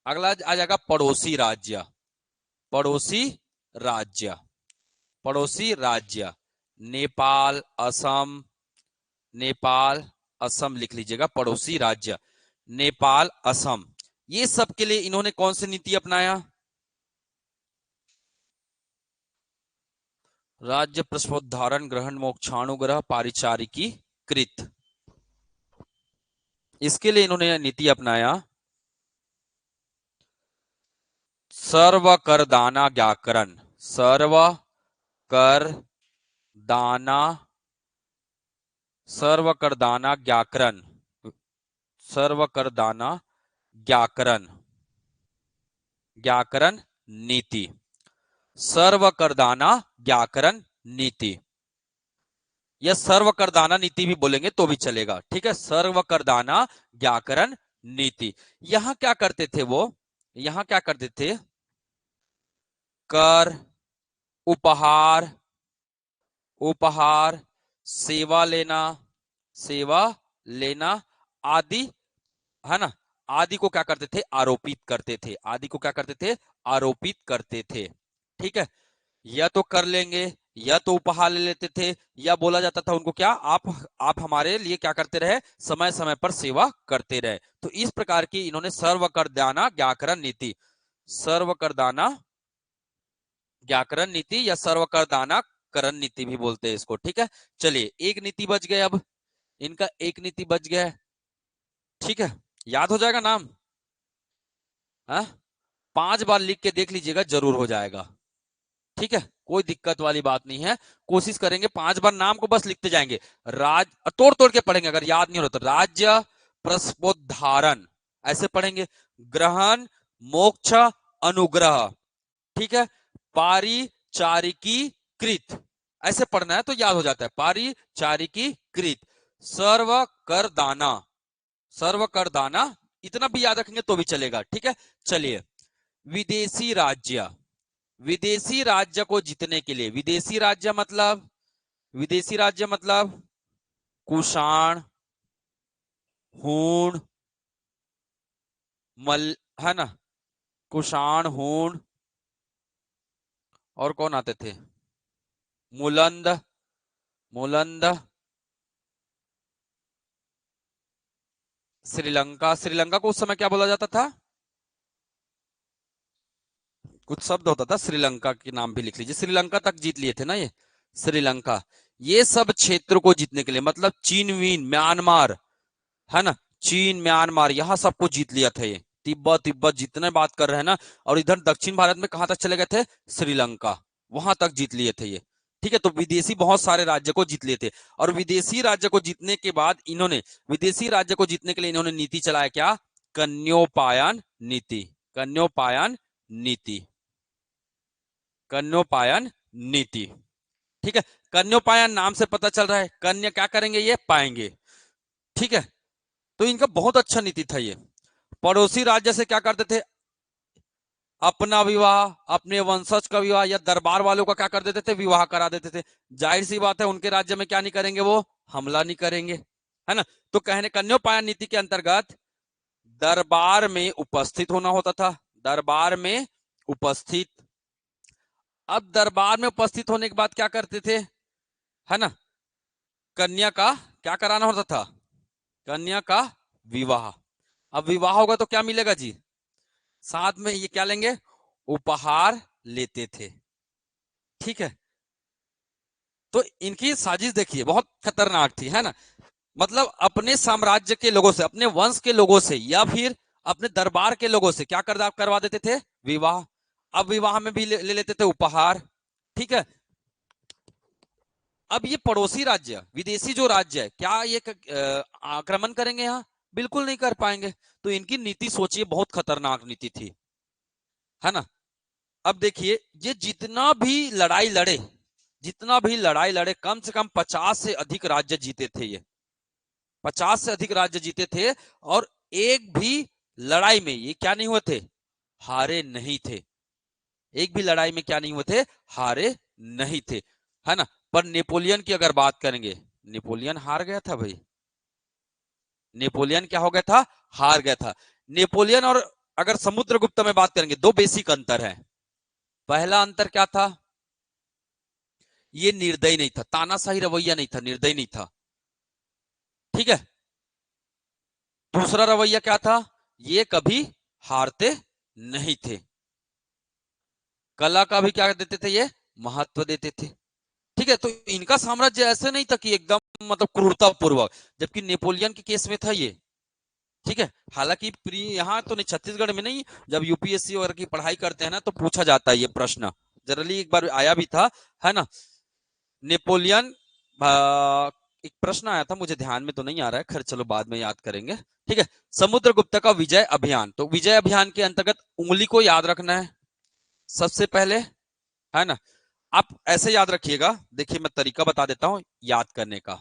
अगला आ जाएगा पड़ोसी राज्य, पड़ोसी राज्य, पड़ोसी राज्य, नेपाल, असम, नेपाल, असम लिख लीजिएगा, पड़ोसी राज्य, नेपाल, असम, ये सब के लिए इन्होंने कौन सी नीति अपनाया, राज्य प्रस्पोद्धारण ग्रहण मोक्षानुग्रह पारिचारिकी कृत, इसके लिए इन्होंने नीति अपनाया सर्व कर दाना ज्ञाकरण, सर्व कर दाना, सर्व कर दाना ज्ञाकरण, सर्व कर दाना ज्ञाकरण, ज्ञाकरण नीति, सर्व करदाना ज्ञाकरण नीति, या सर्व करदाना नीति भी बोलेंगे तो भी चलेगा। ठीक है, सर्व करदाना ज्ञाकरण नीति। यहां क्या करते थे वो, यहां क्या करते थे, कर, उपहार, उपहार, सेवा लेना, सेवा लेना आदि, है ना, आदि को क्या करते थे, आरोपित करते थे, आदि को क्या करते थे, आरोपित करते थे। ठीक है, या तो कर लेंगे या तो उपहार ले लेते थे, या बोला जाता था उनको क्या, आप हमारे लिए क्या करते रहे, समय समय पर सेवा करते रहे। तो इस प्रकार की इन्होंने सर्व करदाना ज्ञाकरण नीति, सर्व करदाना ज्ञाकरण नीति या सर्व करदाना करण नीति भी बोलते हैं इसको। ठीक है, चलिए एक नीति बच गए, अब इनका एक नीति बच गया है। ठीक है, याद हो जाएगा नाम, हाँ 5 बार लिख के देख लीजिएगा, जरूर हो जाएगा। ठीक है, कोई दिक्कत वाली बात नहीं है, कोशिश करेंगे 5 बार नाम को बस लिखते जाएंगे। राज तोड़ तोड़ के पढ़ेंगे, अगर याद नहीं हो रहा तो राज्य प्रस्पोद्धारण ऐसे पढ़ेंगे, ग्रहण मोक्ष अनुग्रह, ठीक है, पारिचारिकी कृत ऐसे पढ़ना है तो याद हो जाता है, पारिचारिकी कृत, सर्व कर दाना, सर्व कर दाना इतना भी याद रखेंगे तो भी चलेगा। ठीक है, चलिए विदेशी राज्य, विदेशी राज्य को जीतने के लिए, विदेशी राज्य मतलब, विदेशी राज्य मतलब कुषाण, हूण, मल, है ना, कुषाण हूण, और कौन आते थे, मुलंद, मुलंद, श्रीलंका, श्रीलंका को उस समय क्या बोला जाता था, कुछ शब्द होता था, श्रीलंका के नाम भी लिख लीजिए, श्रीलंका तक जीत लिए थे ना ये, श्रीलंका। ये सब क्षेत्र को जीतने के लिए मतलब चीन वीन म्यांमार, है ना, चीन म्यांमार यहाँ सबको जीत लिया था ये, तिब्बत तिब्बत जितने बात कर रहे हैं ना, और इधर दक्षिण भारत में कहां तक चले गए थे, श्रीलंका, वहां तक जीत लिए थे ये। ठीक है, तो विदेशी बहुत सारे राज्य को जीत लिए थे, और विदेशी राज्य को जीतने के बाद इन्होंने, विदेशी राज्य को जीतने के लिए इन्होंने नीति चलाया क्या, कन्योपायन नीति, कन्योपायन नीति, कन्योपायन नीति। ठीक है, कन्योपायन नाम से पता चल रहा है कन्या क्या करेंगे, ये पाएंगे। ठीक है, तो इनका बहुत अच्छा नीति था ये। पड़ोसी राज्य से क्या करते थे, अपना विवाह, अपने वंशज का विवाह या दरबार वालों का क्या कर देते थे, विवाह करा देते थे। जाहिर सी बात है उनके राज्य में क्या नहीं करेंगे, वो हमला नहीं करेंगे, है ना। तो कहने कन्योपायन नीति के अंतर्गत दरबार में उपस्थित होना होता था, दरबार में उपस्थित। अब दरबार में उपस्थित होने के बाद क्या करते थे, है ना, कन्या का क्या कराना होता था, कन्या का विवाह। अब विवाह होगा तो क्या मिलेगा जी, साथ में ये क्या लेंगे, उपहार लेते थे। ठीक है, तो इनकी साजिश देखिए बहुत खतरनाक थी, है ना, मतलब अपने साम्राज्य के लोगों से, अपने वंश के लोगों से, या फिर अपने दरबार के लोगों से क्या करवा देते थे, विवाह। अब विवाह में भी ले लेते थे उपहार। ठीक है, अब ये पड़ोसी राज्य, विदेशी जो राज्य है, क्या ये आक्रमण करेंगे यहाँ, बिल्कुल नहीं कर पाएंगे। तो इनकी नीति सोचिए बहुत खतरनाक नीति थी, है ना। अब देखिए ये जितना भी लड़ाई लड़े, जितना भी लड़ाई लड़े, कम से कम 50 से अधिक राज्य जीते थे ये, 50 से अधिक राज्य जीते थे, और एक भी लड़ाई में ये क्या नहीं हुए थे, हारे नहीं थे, एक भी लड़ाई में क्या नहीं हुए थे, हारे नहीं थे, है ना। पर नेपोलियन की अगर बात करेंगे, नेपोलियन हार गया था भाई, नेपोलियन क्या हो गया था, हार गया था। नेपोलियन और अगर समुद्रगुप्त में बात करेंगे, दो बेसिक अंतर है। पहला अंतर क्या था, ये निर्दयी नहीं था, तानाशाही रवैया नहीं था, निर्दयी नहीं था। ठीक है, दूसरा रवैया क्या था, ये कभी हारते नहीं थे, कला का भी क्या देते थे, ये महत्व देते थे। ठीक है, तो इनका साम्राज्य ऐसे नहीं था कि एकदम मतलब क्रूरता पूर्वक, जबकि नेपोलियन के केस में था ये। ठीक है, हालांकि प्री यहाँ तो नहीं, छत्तीसगढ़ में नहीं, जब यूपीएससी वगैरह की पढ़ाई करते हैं ना तो पूछा जाता है ये प्रश्न, जनरली एक बार आया भी था, है ना। नेपोलियन, एक प्रश्न आया था, मुझे ध्यान में तो नहीं आ रहा है, खैर चलो बाद में याद करेंगे। ठीक है, समुद्रगुप्त का विजय अभियान, तो विजय अभियान के अंतर्गत उंगली को याद रखना है सबसे पहले, है ना। आप ऐसे याद रखिएगा, देखिए मैं तरीका बता देता हूं याद करने का।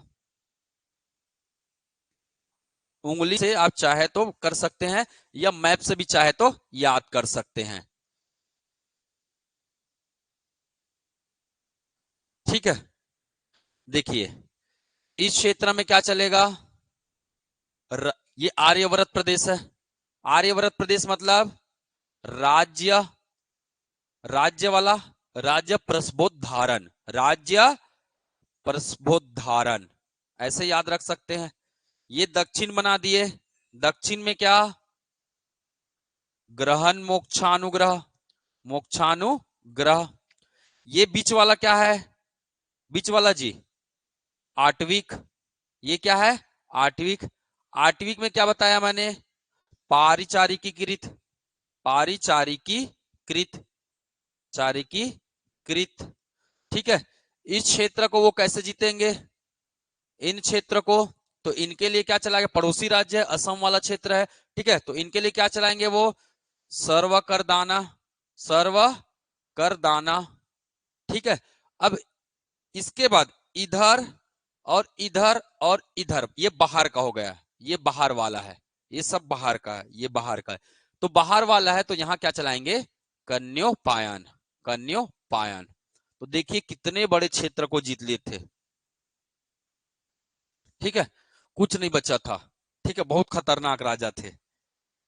उंगली से आप चाहे तो कर सकते हैं, या मैप से भी चाहे तो याद कर सकते हैं। ठीक है, देखिए इस क्षेत्र में क्या चलेगा, ये आर्यव्रत प्रदेश है, आर्यव्रत प्रदेश मतलब राज्य, राज्य वाला राज्य प्रस्बोधारण, राज्य प्रस्बोधारण, ऐसे याद रख सकते हैं। ये दक्षिण बना दिए, दक्षिण में क्या, ग्रहण मोक्षानुग्रह, मोक्षानुग्रह। ये बीच वाला क्या है, बीच वाला जी, आठविक। ये क्या है, आठविक। आठविक में क्या बताया मैंने, पारिचारिकीकृत, पारिचारिकीकृत, चारिकीकृत। ठीक है, इस क्षेत्र को वो कैसे जीतेंगे, इन क्षेत्र को, तो इनके लिए क्या चलाएंगे, पड़ोसी राज्य है, असम वाला क्षेत्र है। ठीक है, तो इनके लिए क्या चलाएंगे वो, सर्व करदाना, सर्व करदाना। ठीक है, अब इसके बाद इधर और इधर और इधर, ये बाहर का हो गया, ये बाहर वाला है, ये सब बाहर का है, ये बाहर का है। तो बाहर वाला है तो यहां क्या चलाएंगे, कन्योपायन, कन्योपायन। तो देखिए कितने बड़े क्षेत्र को जीत लिए थे। ठीक है, कुछ नहीं बचा था। ठीक है, बहुत खतरनाक राजा थे।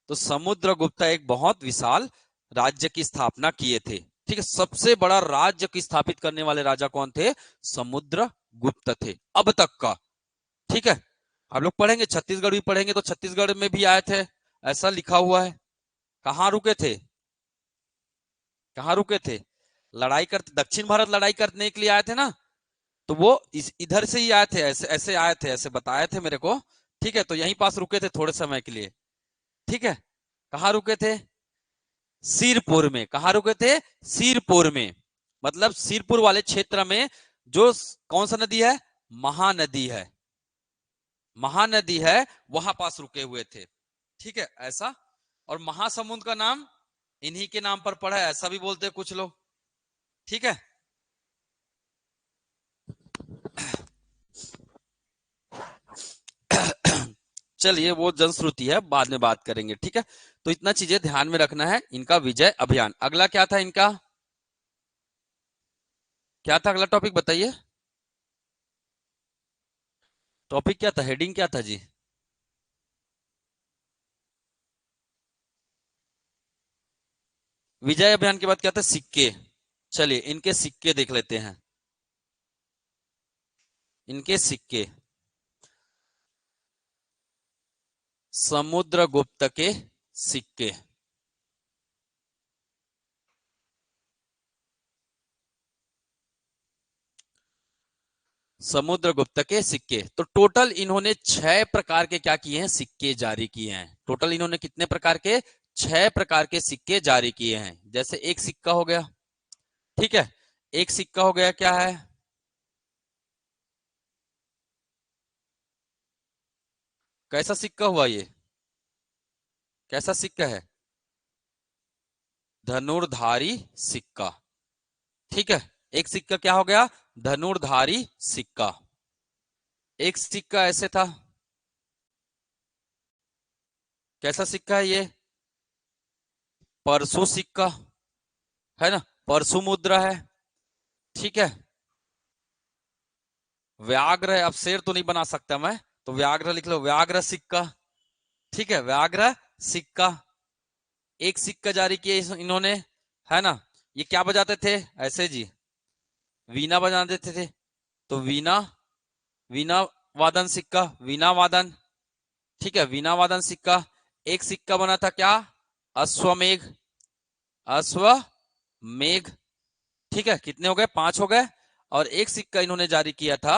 तो समुद्रगुप्त एक बहुत विशाल राज्य की स्थापना किए थे। ठीक है, सबसे बड़ा राज्य की स्थापित करने वाले राजा कौन थे, समुद्रगुप्त थे अब तक का। ठीक है, आप लोग पढ़ेंगे, छत्तीसगढ़ भी पढ़ेंगे तो छत्तीसगढ़ में भी आए थे, ऐसा लिखा हुआ है। कहां रुके थे, कहां रुके थे, लड़ाई करते, दक्षिण भारत लड़ाई करने के लिए आए थे ना, तो वो इधर से ही आए थे, ऐसे ऐसे आए थे, ऐसे बताए थे मेरे को। ठीक है, तो यहीं पास रुके थे थोड़े समय के लिए। ठीक है, कहां रुके थे, सिरपुर में। कहां रुके थे, सिरपुर में, मतलब सिरपुर वाले क्षेत्र में, जो कौन सा नदी है, महानदी है, महानदी है, वहां पास रुके हुए थे। ठीक है, ऐसा। और महासमुंद का नाम इन्हीं के नाम पर पड़ा है, ऐसा भी बोलते हैं कुछ लोग। ठीक है, चलिए वो जनश्रुति है, बाद में बात करेंगे। ठीक है, तो इतना चीजें ध्यान में रखना है। इनका विजय अभियान, अगला क्या था इनका, क्या था अगला टॉपिक बताइए, टॉपिक क्या था, हेडिंग क्या था जी, विजय अभियान के बाद क्या था, सिक्के। चलिए इनके सिक्के देख लेते हैं, इनके सिक्के, समुद्रगुप्त के सिक्के, समुद्रगुप्त के सिक्के। तो टोटल इन्होंने 6 प्रकार के क्या किए हैं, सिक्के जारी किए हैं। टोटल इन्होंने कितने प्रकार के, 6 प्रकार के सिक्के जारी किए हैं। जैसे एक सिक्का हो गया, ठीक है, एक सिक्का हो गया, क्या है, कैसा सिक्का हुआ ये, कैसा सिक्का है, धनुर्धारी सिक्का। ठीक है, एक सिक्का क्या हो गया, धनुर्धारी सिक्का। एक सिक्का ऐसे था, कैसा सिक्का है ये, परसु सिक्का, है ना, परसु मुद्रा है। ठीक है, व्याघ्र है, अब शेर तो नहीं बना सकता मैं, तो व्याघ्र लिख लो, व्याघ्र सिक्का। ठीक है, व्याघ्र सिक्का। एक सिक्का जारी किया इन्होंने, है ना, ये क्या बजाते थे, ऐसे जी, वीणा बजा देते थे, तो वीणा, वीणा वादन सिक्का, वीणा वादन। ठीक है, वीणा वादन सिक्का। एक सिक्का बना था क्या, अश्वमेघ, अश्वमेघ। ठीक है, कितने हो गए, 5 हो गए। और एक सिक्का इन्होंने जारी किया था,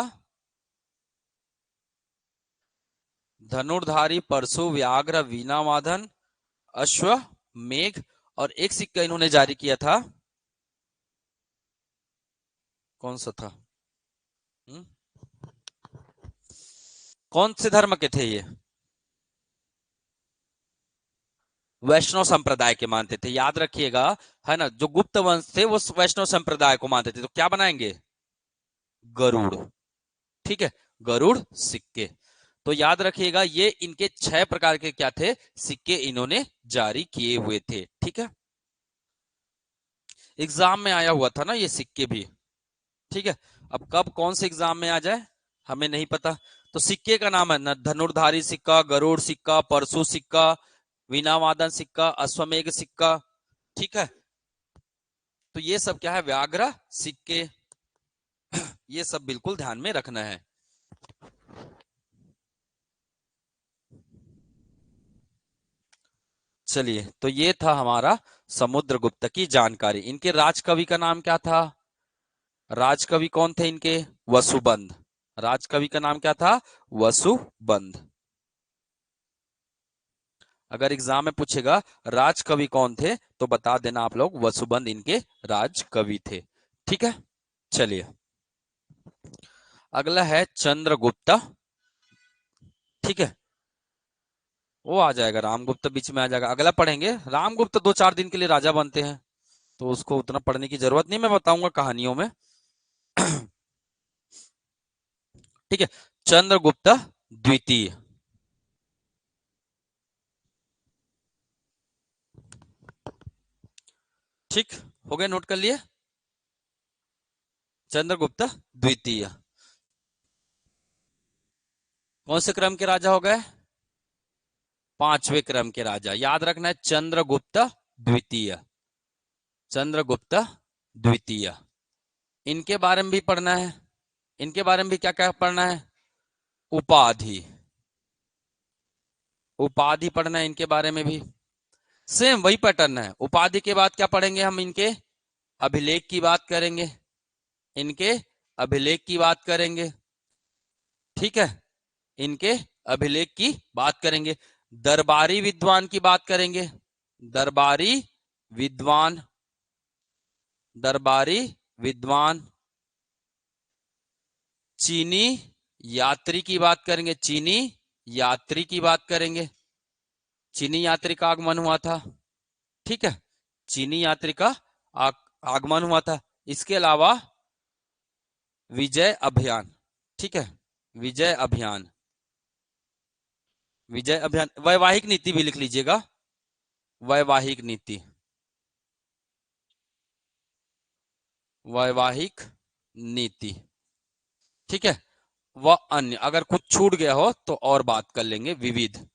धनुर्धारी, परशु, व्याघ्र, वीणा वादन, अश्वमेघ। और एक सिक्का इन्होंने जारी किया था, कौन सा था, हुँ? कौन से धर्म के थे ये, वैष्णव संप्रदाय के मानते थे, याद रखिएगा, है ना, जो गुप्त वंश थे वो वैष्णव संप्रदाय को मानते थे। तो क्या बनाएंगे, गरुड़। ठीक है, गरुड़ सिक्के। तो याद रखिएगा ये इनके 6 प्रकार के क्या थे, सिक्के इन्होंने जारी किए हुए थे। ठीक है, एग्जाम में आया हुआ था ना ये सिक्के भी। ठीक है, अब कब कौन से एग्जाम में आ जाए हमें नहीं पता। तो सिक्के का नाम है धनुर्धारी सिक्का, गरुड़ सिक्का, परशु सिक्का, वीणावादन सिक्का, अश्वमेघ सिक्का। ठीक है, तो ये सब क्या है, व्याघ्र सिक्के, ये सब बिल्कुल ध्यान में रखना है। चलिए, तो ये था हमारा समुद्रगुप्त की जानकारी। इनके राजकवि का नाम क्या था? राजकवि कौन थे इनके? वसुबंध। राजकवि का नाम क्या था? वसुबंध। अगर एग्जाम में पूछेगा राजकवि कौन थे, तो बता देना आप लोग, वसुबंध इनके राजकवि थे। ठीक है, चलिए अगला है चंद्रगुप्त। ठीक है, वो आ जाएगा, रामगुप्त बीच में आ जाएगा, अगला पढ़ेंगे। रामगुप्त 2-4 दिन के लिए राजा बनते हैं, तो उसको उतना पढ़ने की जरूरत नहीं, मैं बताऊंगा कहानियों में। ठीक है, चंद्रगुप्त द्वितीय। ठीक, हो गए, नोट कर लिए? चंद्रगुप्त द्वितीय कौन से क्रम के राजा हो गए? 5वें क्रम के राजा, याद रखना है, चंद्रगुप्त द्वितीय। चंद्रगुप्त द्वितीय, इनके बारे में भी पढ़ना है। इनके बारे में भी क्या क्या पढ़ना है? उपाधि, उपाधि पढ़ना है इनके बारे में भी। सेम वही पैटर्न है। उपाधि के बाद क्या पढ़ेंगे हम? इनके अभिलेख की बात करेंगे। इनके अभिलेख की बात करेंगे। ठीक है, इनके अभिलेख की बात करेंगे। दरबारी विद्वान की बात करेंगे। दरबारी विद्वान, दरबारी विद्वान। चीनी यात्री की बात करेंगे। चीनी यात्री की बात करेंगे। चीनी यात्री का आगमन हुआ था। ठीक है, चीनी यात्री का आगमन हुआ था। इसके अलावा विजय अभियान। ठीक है, विजय अभियान, विजय अभियान। वैवाहिक नीति भी लिख लीजिएगा, वैवाहिक नीति, वैवाहिक नीति। ठीक है, वह अन्य, अगर कुछ छूट गया हो तो और बात कर लेंगे। विविध,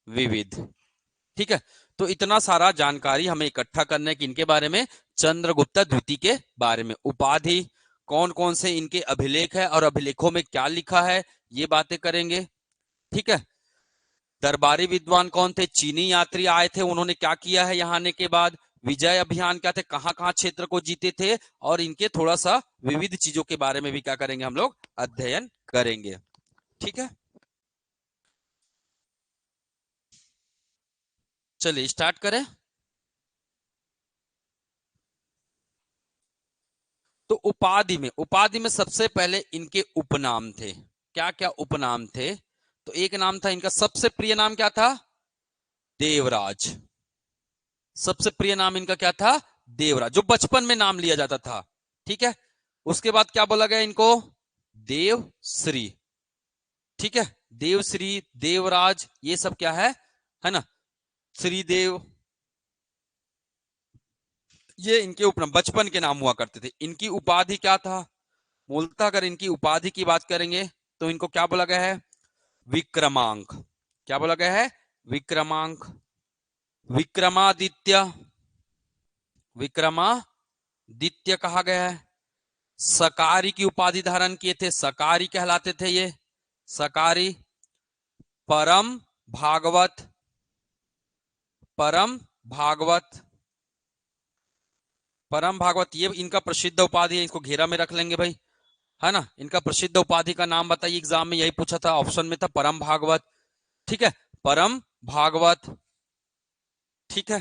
विविध। ठीक है, तो इतना सारा जानकारी हमें इकट्ठा करने की इनके बारे में, चंद्रगुप्त द्वितीय के बारे में। उपाधि, कौन कौन से इनके अभिलेख है और अभिलेखों में क्या लिखा है, ये बातें करेंगे। ठीक है, दरबारी विद्वान कौन थे? चीनी यात्री आए थे, उन्होंने क्या किया है यहाँ आने के बाद। विजय अभियान क्या थे, कहाँ कहाँ क्षेत्र को जीते थे, और इनके थोड़ा सा विविध चीजों के बारे में भी क्या करेंगे हम लोग, अध्ययन करेंगे। ठीक है, चलिए स्टार्ट करें। तो उपाधि में सबसे पहले इनके उपनाम थे। क्या क्या उपनाम थे? तो एक नाम था इनका, सबसे प्रिय नाम क्या था? देवराज। सबसे प्रिय नाम इनका क्या था? देवराज, जो बचपन में नाम लिया जाता था। ठीक है, उसके बाद क्या बोला गया इनको? देवश्री। ठीक है, देवश्री, देवराज, ये सब क्या है ना, श्रीदेव, ये इनके उपनाम बचपन के नाम हुआ करते थे। इनकी उपाधि क्या था? मूलतः अगर इनकी उपाधि की बात करेंगे तो इनको क्या बोला गया है? विक्रमांक। क्या बोला गया है? विक्रमांक, विक्रमादित्य, विक्रमादित्य कहा गया है। सकारी की उपाधि धारण किए थे, सकारी कहलाते थे ये, सकारी। परम भागवत, परम भागवत, परम भागवत, ये इनका प्रसिद्ध उपाधि है, इसको घेरा में रख लेंगे भाई, है ना। इनका प्रसिद्ध उपाधि का नाम बताइए, एग्जाम में यही पूछा था, ऑप्शन में था परम भागवत। ठीक है, परम भागवत। ठीक है,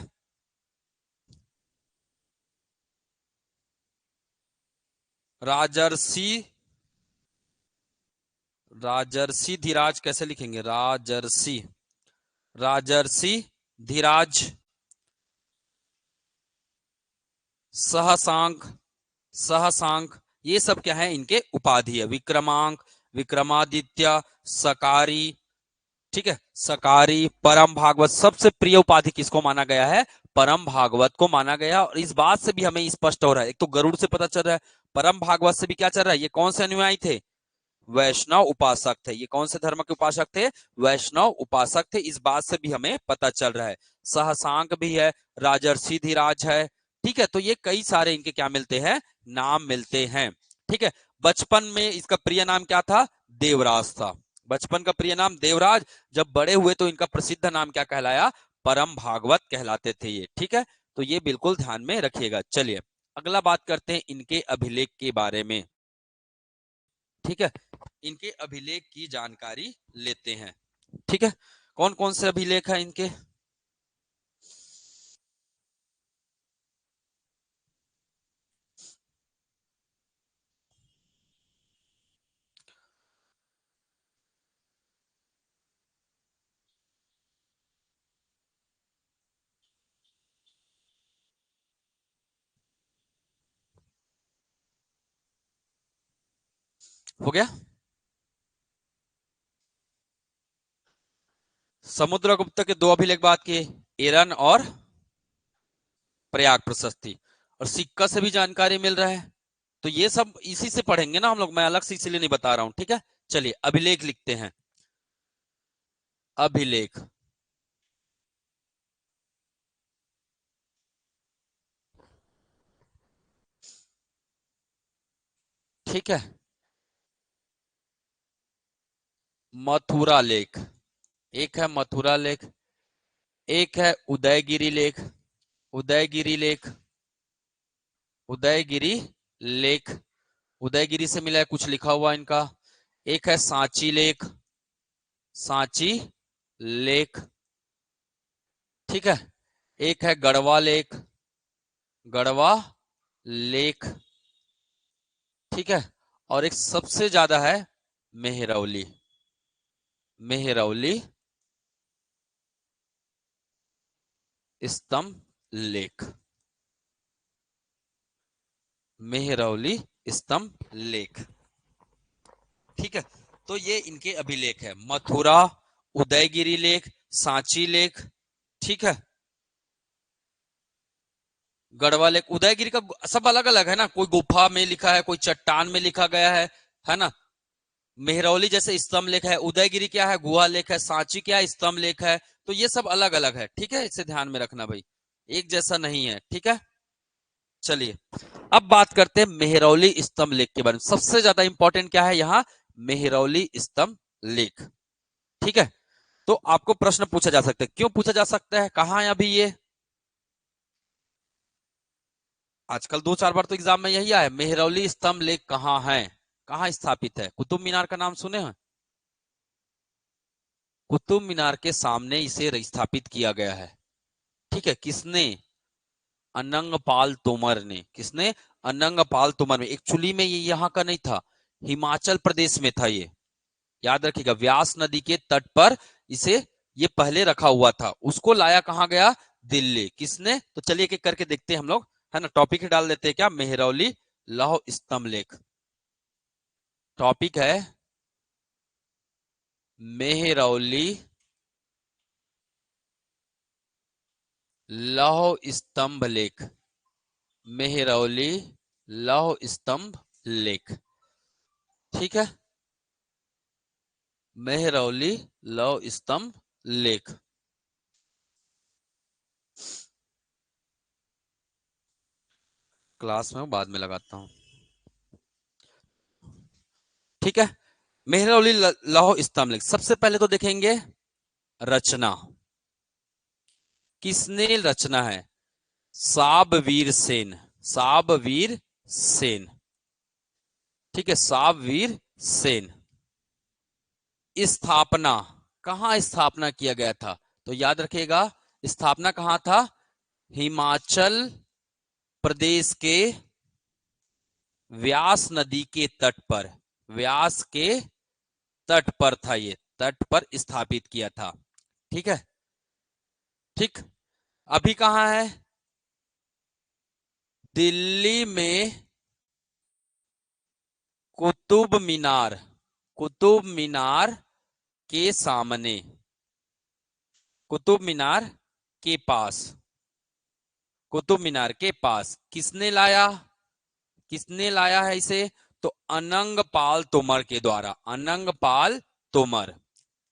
राजर्षि, राजर्षि धीराज कैसे लिखेंगे? राजर्षि, राजर्षि धीराज। सहसांक, सहसांक, ये सब क्या है? इनके उपाधि है। विक्रमांक, विक्रमादित्य, सकारी। ठीक है, सकारी, परम भागवत। सबसे प्रिय उपाधि किसको माना गया है? परम भागवत को माना गया। और इस बात से भी हमें स्पष्ट हो रहा है, एक तो गरुड़ से पता चल रहा है, परम भागवत से भी क्या चल रहा है, ये कौन से अनुयायी थे? वैष्णव उपासक थे। ये कौन से धर्म के उपासक थे? वैष्णव उपासक थे। इस बात से भी हमें पता चल रहा है। सहसांक भी है, राजर्षि धीराज है। ठीक है, तो ये कई सारे इनके क्या मिलते हैं, नाम मिलते हैं। ठीक है, बचपन में इसका प्रिय नाम क्या था, देवराज था। बचपन का प्रिय नाम देवराज, जब बड़े हुए तो इनका प्रसिद्ध नाम क्या कहलाया, परम भागवत कहलाते थे ये। ठीक है, तो ये बिल्कुल ध्यान में रखिएगा। चलिए अगला बात करते हैं इनके अभिलेख के बारे में। ठीक है, इनके अभिलेख की जानकारी लेते हैं। ठीक है, कौन कौन से अभिलेख हैं इनके। हो गया, समुद्रगुप्त के दो अभिलेख बात किए, एरन और प्रयाग प्रशस्ति, और सिक्का से भी जानकारी मिल रहा है। तो ये सब इसी से पढ़ेंगे ना हम लोग, मैं अलग से इसीलिए नहीं बता रहा हूं। ठीक है, चलिए अभिलेख लिखते हैं। अभिलेख, ठीक है, मथुरा लेख, एक है मथुरा लेख, एक है उदयगिरी लेख। उदयगिरी लेख, उदयगिरी लेख, उदयगिरी से मिला है, कुछ लिखा हुआ इनका। एक है सांची लेख, सांची लेख, ठीक है। एक है गढ़वा लेख, गढ़वा लेख, ठीक है। और एक सबसे ज्यादा है मेहरौली, मेहरौली स्तंभ लेख, मेहरौली स्तंभ लेख, ठीक है। तो ये इनके अभिलेख है, मथुरा, उदयगिरी लेख, सांची लेख, ठीक है। गढ़वा लेख, उदयगिरी का सब अलग अलग है ना, कोई गुफा में लिखा है, कोई चट्टान में लिखा गया है ना। मेहरौली जैसे स्तंभ लेख है, उदयगिरी क्या है, गुहा लेख है, सांची क्या है, स्तंभ लेख है। तो ये सब अलग अलग है, ठीक है, इसे ध्यान में रखना भाई, एक जैसा नहीं है, ठीक है। चलिए अब बात करते हैं मेहरौली स्तंभ लेख के बारे में। सबसे ज्यादा इंपॉर्टेंट क्या है यहाँ, मेहरौली स्तंभ लेख, ठीक है। तो आपको प्रश्न पूछा जा सकता है, क्यों पूछा जा सकता है, कहाँ है अभी ये, आजकल दो चार बार तो एग्जाम में यही आया, मेहरौली स्तंभ लेख कहाँ है, कहाँ स्थापित है। कुतुब मीनार का नाम सुने हैं, कुतुब मीनार के सामने इसे स्थापित किया गया है, ठीक है। किसने, अनंगपाल तोमर ने, किसने, अनंगपाल तोमर में। एक्चुअली में ये यहाँ का नहीं था, हिमाचल प्रदेश में था ये, याद रखिएगा, व्यास नदी के तट पर इसे ये पहले रखा हुआ था, उसको लाया कहाँ गया, दिल्ली। किसने, तो चलिए एक एक करके देखते हैं हम लोग, है ना। टॉपिक ही डाल देते हैं क्या, मेहरौली लौह स्तंभ लेख, टॉपिक है मेहरौली लौह स्तंभ लेख, मेहरौली लौह स्तंभ लेख, ठीक है। मेहरौली लौह स्तंभ लेख, क्लास में बाद में लगाता हूं, ठीक है। मेहरौली लौह स्तंभ लेख, सबसे पहले तो देखेंगे रचना, किसने रचना है, साबवीर सेन, साबवीर सेन, ठीक है, साबवीर सेन। स्थापना, कहां स्थापना किया गया था, तो याद रखिएगा स्थापना कहां था, हिमाचल प्रदेश के व्यास नदी के तट पर, व्यास के तट पर था ये, तट पर स्थापित किया था, ठीक है। ठीक, अभी कहां है, दिल्ली में कुतुब मीनार, कुतुब मीनार के सामने, कुतुब मीनार के पास, कुतुब मीनार के पास किसने लाया, किसने लाया है इसे, तो अनंगपाल तोमर के द्वारा, अनंगपाल तोमर,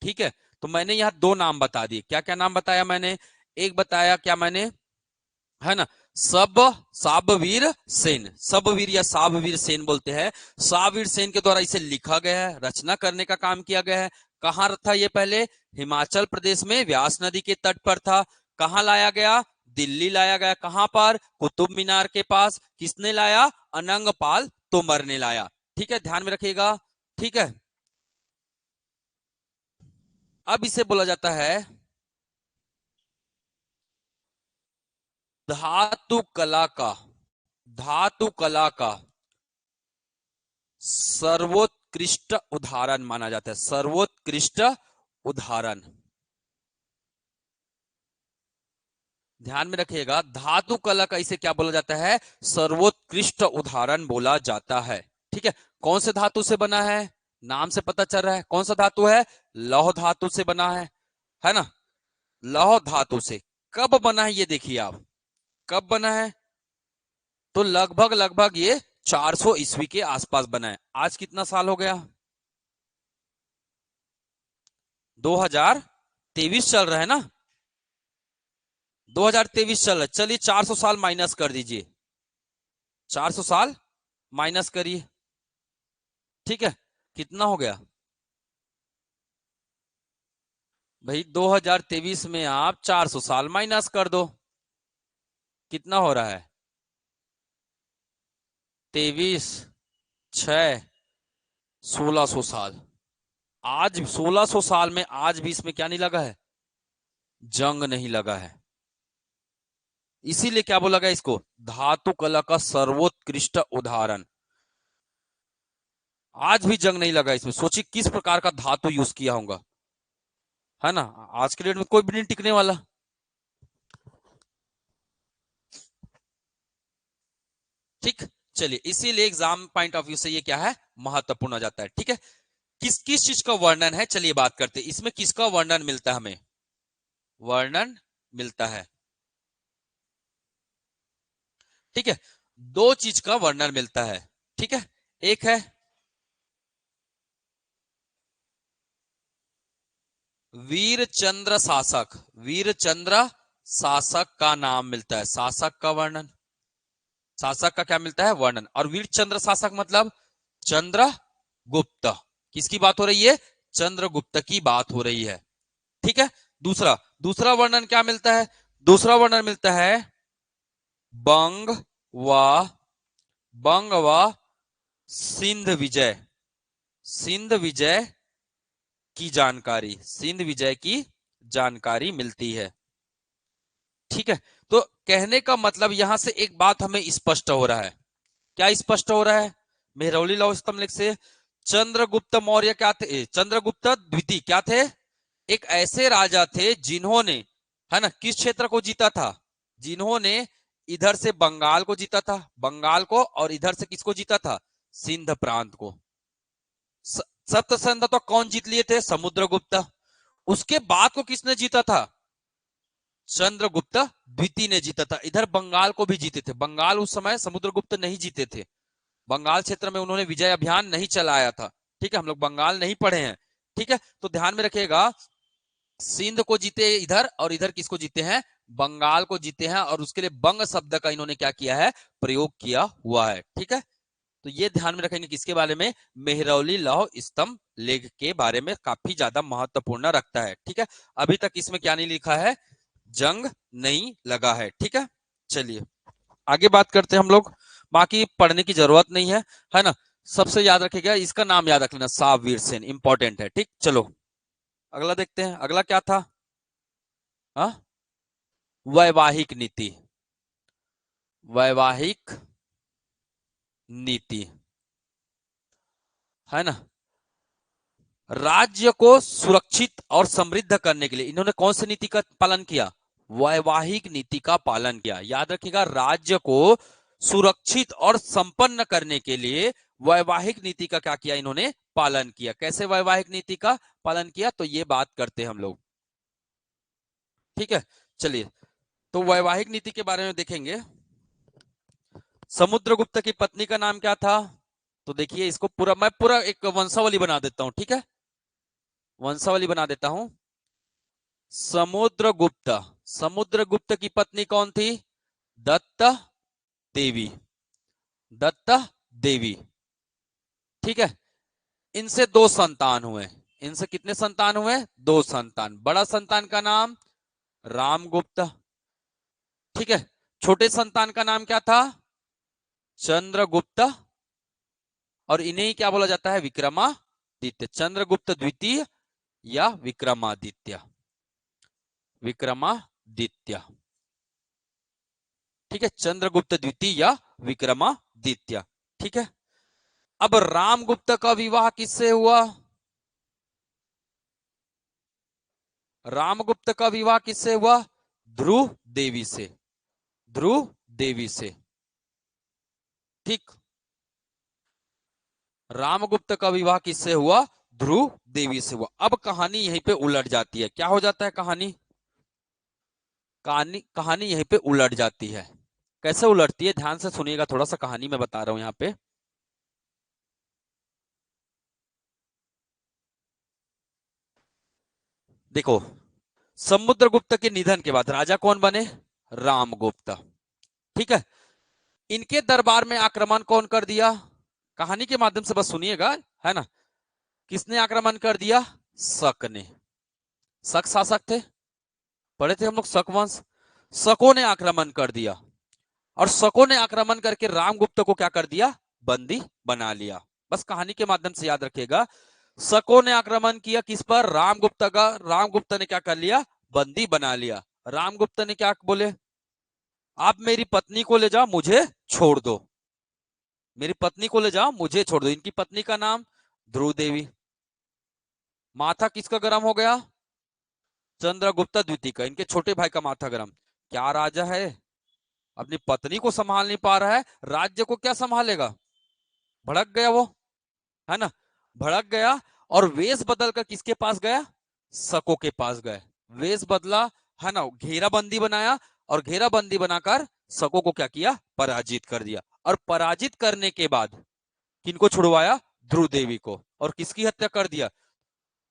ठीक है। तो मैंने यहाँ दो नाम बता दिए, क्या क्या नाम बताया मैंने, एक बताया क्या मैंने, है ना, सब साबवीर सेन, सबवीर या साबवीर सेन बोलते हैं। साबवीर सेन के द्वारा इसे लिखा गया है, रचना करने का काम किया गया है। कहां था ये पहले? हिमाचल प्रदेश में व्यास नदी के तट पर था। कहां लाया गया? दिल्ली लाया गया। कहां पर? कुतुब मीनार के पास। किसने लाया? अनंगपाल तोमर ने लाया। ठीक है, ध्यान में रखिएगा। ठीक है, अब इसे बोला जाता है धातु कला का, धातु कला का सर्वोत्कृष्ट उदाहरण माना जाता है, सर्वोत्कृष्ट उदाहरण। ध्यान में रखिएगा, धातु कला का इसे क्या बोला जाता है? सर्वोत्कृष्ट उदाहरण बोला जाता है। ठीक है, कौन से धातु से बना है? नाम से पता चल रहा है कौन सा धातु है। लौह धातु से बना है ना। लौह धातु से कब बना है ये देखिए आप, कब बना है? तो लगभग लगभग ये 400 ईस्वी के आसपास बना है। आज कितना साल हो गया? 2023 चल रहा है ना, 2023 चल रहा है। चलिए 400 साल माइनस कर दीजिए, 400 साल माइनस करिए। ठीक है, कितना हो गया भाई? 2023 में आप 400 साल माइनस कर दो, कितना हो रहा है? 23 6 1600 साल। आज 1600 साल में आज भी इसमें क्या नहीं लगा है? जंग नहीं लगा है। इसीलिए क्या बोला गया इसको? धातु कला का सर्वोत्कृष्ट उदाहरण। आज भी जंग नहीं लगा इसमें। सोचिए किस प्रकार का धातु यूज किया होगा, है ना। आज के डेट में कोई भी नहीं टिकने वाला। ठीक, चलिए इसीलिए एग्जाम पॉइंट ऑफ व्यू से ये क्या है? महत्वपूर्ण हो जाता है। ठीक है, किस किस चीज का वर्णन है, चलिए बात करते हैं। इसमें किसका वर्णन मिलता है हमें? वर्णन मिलता है, ठीक है, दो चीज का वर्णन मिलता है। ठीक है, एक है वीर चंद्र शासक, वीर चंद्र शासक का नाम मिलता है, शासक का वर्णन, शासक का क्या मिलता है? वर्णन। और वीर चंद्र शासक मतलब चंद्रगुप्त। किसकी बात हो रही है? चंद्रगुप्त की बात हो रही है। ठीक है, दूसरा दूसरा वर्णन क्या मिलता है? दूसरा वर्णन मिलता है बंग व बंग व सिंध विजय, सिंध विजय की जानकारी, सिंध विजय की जानकारी मिलती है। ठीक है, तो कहने का मतलब यहां से एक बात हमें स्पष्ट हो रहा है। क्या स्पष्ट हो रहा है? मेहरौली लौह स्तंभ लेख से चंद्रगुप्त मौर्य क्या थे? चंद्रगुप्त द्वितीय क्या थे? एक ऐसे राजा थे जिन्होंने, है ना, किस क्षेत्र को जीता था? जिन्होंने इधर से बंगाल को जीता था, बंगाल को, और इधर से किसको जीता था? सिंध प्रांत को। सप्त संध तो कौन जीत लिए थे? समुद्रगुप्त। उसके बाद को किसने जीता था? चंद्रगुप्त द्वितीय ने जीता था। इधर बंगाल को भी जीते थे। बंगाल उस समय समुद्रगुप्त नहीं जीते थे, बंगाल क्षेत्र में उन्होंने विजय अभियान नहीं चलाया था। ठीक है, हम लोग बंगाल नहीं पढ़े हैं। ठीक है, तो ध्यान में रखिएगा, सिंध को जीते इधर, और इधर किसको जीते हैं? बंगाल को जीते हैं। और उसके लिए बंग शब्द का इन्होंने क्या किया है? प्रयोग किया हुआ है। ठीक है, तो ये ध्यान में रखेंगे किसके बारे में? मेहरौली लौह स्तंभ लेख के बारे में काफी ज्यादा महत्वपूर्ण रखता है। ठीक है, अभी तक इसमें क्या नहीं लिखा है? जंग नहीं लगा है। ठीक है, चलिए आगे बात करते हैं हम लोग। बाकी पढ़ने की जरूरत नहीं है ना। सबसे याद रखिएगा, इसका नाम याद रख लेना, साबवीर सेन, इंपॉर्टेंट है। ठीक, चलो अगला देखते हैं। अगला क्या था? हा? वैवाहिक नीति, वैवाहिक नीति, है ना। राज्य को सुरक्षित और समृद्ध करने के लिए इन्होंने कौन सी नीति का पालन किया? वैवाहिक नीति का पालन किया। याद रखिएगा, राज्य को सुरक्षित और संपन्न करने के लिए वैवाहिक नीति का क्या किया? इन्होंने पालन किया। कैसे वैवाहिक नीति का पालन किया, तो ये बात करते हैं हम लोग। ठीक है, चलिए तो वैवाहिक नीति के बारे में देखेंगे। समुद्रगुप्त की पत्नी का नाम क्या था? तो देखिए, इसको पूरा मैं पूरा एक वंशावली बना देता हूं। ठीक है, वंशावली बना देता हूं। समुद्रगुप्त, समुद्रगुप्त की पत्नी कौन थी? दत्त देवी, दत्त देवी। ठीक है, इनसे दो संतान हुए। इनसे कितने संतान हुए? दो संतान। बड़ा संतान का नाम रामगुप्त। ठीक है, छोटे संतान का नाम क्या था? चंद्रगुप्त। और इन्हें ही क्या बोला जाता है? विक्रमादित्य। चंद्रगुप्त द्वितीय या विक्रमादित्य, विक्रमादित्य। ठीक है, चंद्रगुप्त द्वितीय या विक्रमादित्य। ठीक है, अब रामगुप्त का विवाह किससे हुआ? रामगुप्त का विवाह किससे हुआ? ध्रुव देवी से, ध्रुव देवी से। ठीक, रामगुप्त का विवाह किससे हुआ? ध्रुव देवी से हुआ। अब कहानी यहीं पे उलट जाती है। क्या हो जाता है? कहानी कहानी कहानी यहीं पे उलट जाती है। कैसे उलटती है? ध्यान से सुनिएगा, थोड़ा सा कहानी मैं बता रहा हूं यहाँ पे। देखो, समुद्रगुप्त के निधन के बाद राजा कौन बने? रामगुप्त। ठीक है, इनके दरबार में आक्रमण कौन कर दिया? कहानी के माध्यम से बस सुनिएगा, है ना। किसने आक्रमण कर दिया? शक ने। शक शासक थे, पढ़े थे हम लोग, शक वंश। शकों ने आक्रमण कर दिया, और शकों ने आक्रमण करके रामगुप्त को क्या कर दिया? बंदी बना लिया। बस कहानी के माध्यम से याद रखिएगा, शकों ने आक्रमण किया किस पर? रामगुप्त का। रामगुप्त ने क्या कर लिया? बंदी बना लिया। रामगुप्त ने क्या बोले? आप मेरी पत्नी को ले जाओ, मुझे छोड़ दो। मेरी पत्नी को ले जाओ, मुझे छोड़ दो। इनकी पत्नी का नाम ध्रुव देवी। माथा किसका गर्म हो गया? चंद्रगुप्त द्वितीय का, इनके छोटे भाई का माथा गर्म। क्या राजा है, अपनी पत्नी को संभाल नहीं पा रहा है, राज्य को क्या संभालेगा? भड़क गया वो, है ना। भड़क गया, और वेश बदल कर किसके पास गया? शकों के पास गए। वेश बदला, है ना, घेराबंदी बनाया, और घेराबंदी बनाकर शकों को क्या किया? पराजित कर दिया। और पराजित करने के बाद किनको छुड़वाया? ध्रुव देवी को। और किसकी हत्या कर दिया?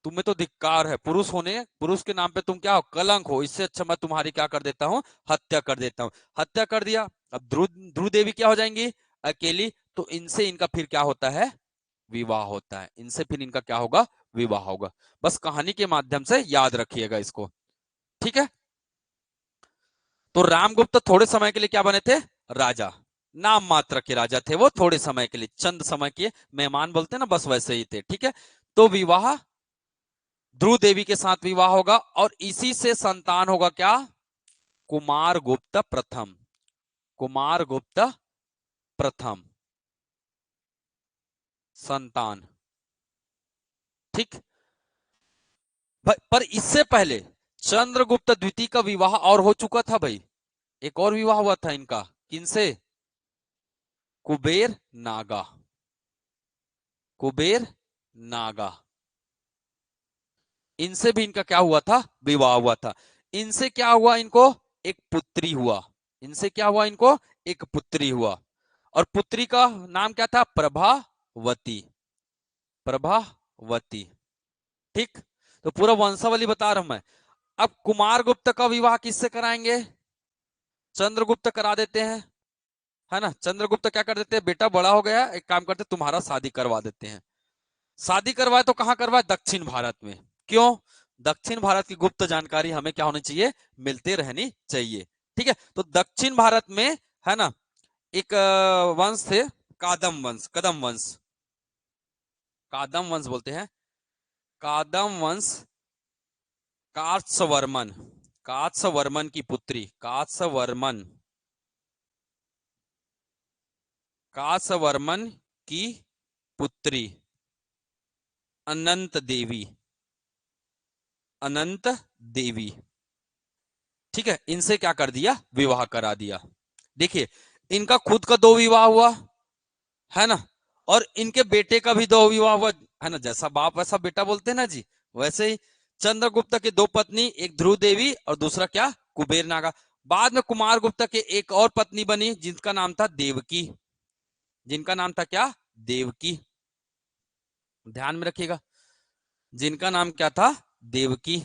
तुम्हें तो धिक्कार है, पुरुष होने, पुरुष के नाम पे तुम क्या हो? कलंक हो। इससे अच्छा मैं तुम्हारी क्या कर देता हूं? हत्या कर देता हूं। हत्या कर दिया। अब ध्रुव ध्रुव देवी क्या हो जाएंगी? अकेली। तो इनसे इनका फिर क्या होता है? विवाह होता है। इनसे फिर इनका क्या होगा? विवाह होगा। बस कहानी के माध्यम से याद रखिएगा इसको। ठीक है, तो रामगुप्त थोड़े समय के लिए क्या बने थे? राजा। नाम मात्र के राजा थे वो, थोड़े समय के लिए, चंद समय के मेहमान बोलते हैं ना, बस वैसे ही थे। ठीक है, तो विवाह, ध्रुव देवी के साथ विवाह होगा, और इसी से संतान होगा क्या? कुमार गुप्त प्रथम, कुमार गुप्त प्रथम संतान। ठीक, पर इससे पहले चंद्रगुप्त द्वितीय का विवाह और हो चुका था भाई। एक और विवाह हुआ था इनका। किनसे? कुबेर नागा, कुबेर नागा। इनसे भी इनका क्या हुआ था? विवाह हुआ था। इनसे क्या हुआ? इनको एक पुत्री हुआ। इनसे क्या हुआ? इनको एक पुत्री हुआ, और पुत्री का नाम क्या था? प्रभावती, प्रभावती। ठीक, तो पूरा वंशावली बता रहा हूं मैं। अब कुमार गुप्त का विवाह किससे कराएंगे? चंद्रगुप्त करा देते हैं, है ना। चंद्रगुप्त क्या कर देते हैं? बेटा बड़ा हो गया, एक काम करते, तुम्हारा शादी करवा देते हैं। शादी करवाए तो कहां करवाए? दक्षिण भारत में। क्यों? दक्षिण भारत की गुप्त जानकारी हमें क्या होनी चाहिए? मिलते रहनी चाहिए। ठीक है, तो दक्षिण भारत में, है ना, एक वंश थे, कादम वंश, कदम वंश, कादम वंश बोलते हैं। कादम वंश, कात्स्यवर्मन, कात्स्यवर्मन की पुत्री, कात्स्यवर्मन, कात्स्यवर्मन की पुत्री अनंत देवी, अनंत देवी। ठीक है, इनसे क्या कर दिया? विवाह करा दिया। देखिए, इनका खुद का दो विवाह हुआ, है ना, और इनके बेटे का भी दो विवाह हुआ, है ना। जैसा बाप वैसा बेटा बोलते हैं ना जी, वैसे ही चंद्रगुप्त के दो पत्नी, एक ध्रुव देवी और दूसरा क्या? कुबेर नागा। बाद में कुमार गुप्ता के एक और पत्नी बनी, जिनका नाम था देवकी। जिनका नाम था क्या? देवकी। ध्यान में रखिएगा, जिनका नाम क्या था? देवकी।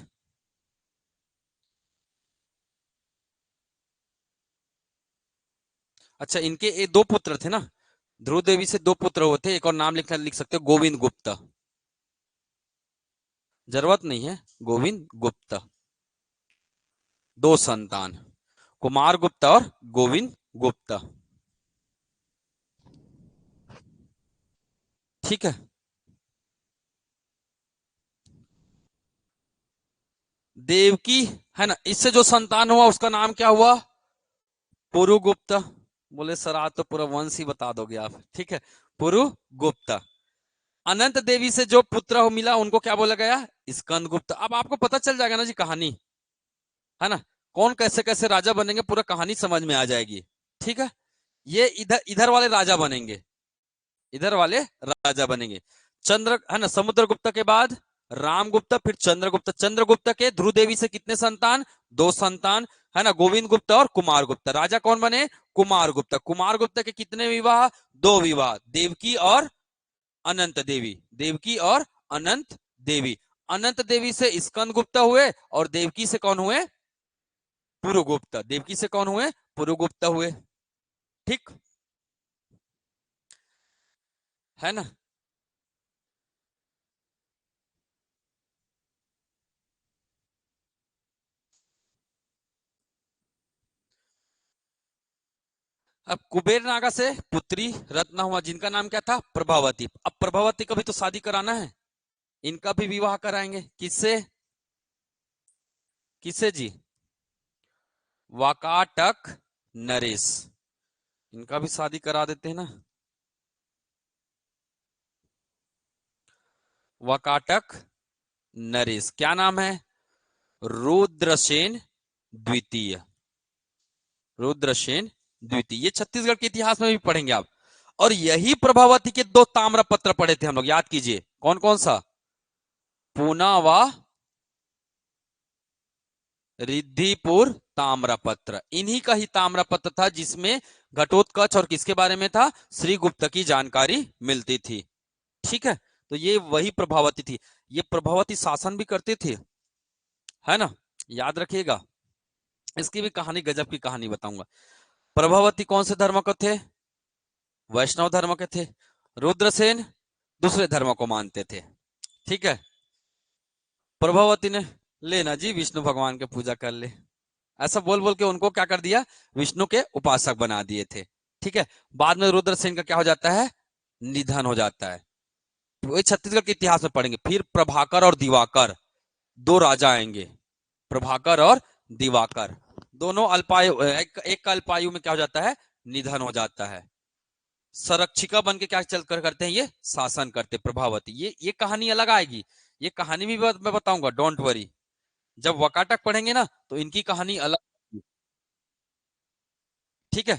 अच्छा, इनके ये दो पुत्र थे ना, ध्रुव देवी से दो पुत्र हुए थे। एक और नाम लिख सकते हो, गोविंद गुप्त। जरूरत नहीं है, गोविंद गुप्त। दो संतान, कुमार गुप्त और गोविंद गुप्त। ठीक है। देवकी है ना, इससे जो संतान हुआ उसका नाम क्या हुआ? पुरुगुप्त। बोले सर आज तो पूरा वंश ही बता दोगे आप। ठीक है, पुरुगुप्त। अनंत देवी से जो पुत्र हो मिला उनको क्या बोला गया? स्कंद गुप्त। अब आपको पता चल जाएगा ना जी कहानी, है ना, कौन कैसे कैसे राजा बनेंगे, पूरा कहानी समझ में आ जाएगी। ठीक है, ये इधर इधर वाले राजा बनेंगे, इधर वाले राजा बनेंगे। चंद्र है ना, समुद्रगुप्त के बाद रामगुप्त, फिर चंद्रगुप्त। चंद्रगुप्त के ध्रुव देवी से कितने संतान? दो संतान, है ना, गोविंद गुप्त और कुमार गुप्त। राजा कौन बने? कुमार गुप्त। कुमार गुप्त के कितने विवाह? दो विवाह, देवकी और अनंत देवी। देवकी और अनंत देवी। अनंत देवी से स्कंद गुप्त हुए और देवकी से कौन हुए? पुरुगुप्त। देवकी से कौन हुए? पुरुगुप्त हुए। ठीक है ना। अब कुबेर नागा से पुत्री रत्ना हुआ, जिनका नाम क्या था? प्रभावती। अब प्रभावती का भी तो शादी कराना है, इनका भी विवाह कराएंगे। किससे? किससे जी? वाकाटक नरेश। इनका भी शादी करा देते हैं ना। वाकाटक नरेश, क्या नाम है? रुद्रसेन द्वितीय। रुद्रसेन द्वितीय, ये छत्तीसगढ़ के इतिहास में भी पढ़ेंगे आप। और यही प्रभावती के दो ताम्रपत्र पढ़े थे हम लोग, याद कीजिए। कौन कौन सा? पूना व रिद्धिपुर ताम्रपत्र। इन्हीं का ही ताम्रपत्र था जिसमें घटोत्कच और किसके बारे में था? श्री गुप्त की जानकारी मिलती थी। ठीक है, तो ये वही प्रभावती थी। ये प्रभावती शासन भी करते थे, है ना, याद रखिएगा। इसकी भी कहानी, गजब की कहानी बताऊंगा। प्रभावती कौन से धर्म के थे? वैष्णव धर्म के थे। रुद्रसेन दूसरे धर्म को मानते थे। ठीक है, प्रभावती ने लेना जी विष्णु भगवान के पूजा कर ले, ऐसा बोल बोल के उनको क्या कर दिया? विष्णु के उपासक बना दिए थे। ठीक है, बाद में रुद्रसेन का क्या हो जाता है? निधन हो जाता है। वही छत्तीसगढ़ के इतिहास में पढ़ेंगे। फिर प्रभाकर और दिवाकर, दो राजा आएंगे, प्रभाकर और दिवाकर। दोनों अल्पायु, एक का अल्पायु में क्या हो जाता है? निधन हो जाता है। संरक्षिका बन के क्या चल कर करते हैं? ये शासन करते प्रभावती। ये कहानी अलग आएगी, ये कहानी भी मैं बताऊंगा, डोंट वरी। जब वकाटक पढ़ेंगे ना तो इनकी कहानी अलग। ठीक है,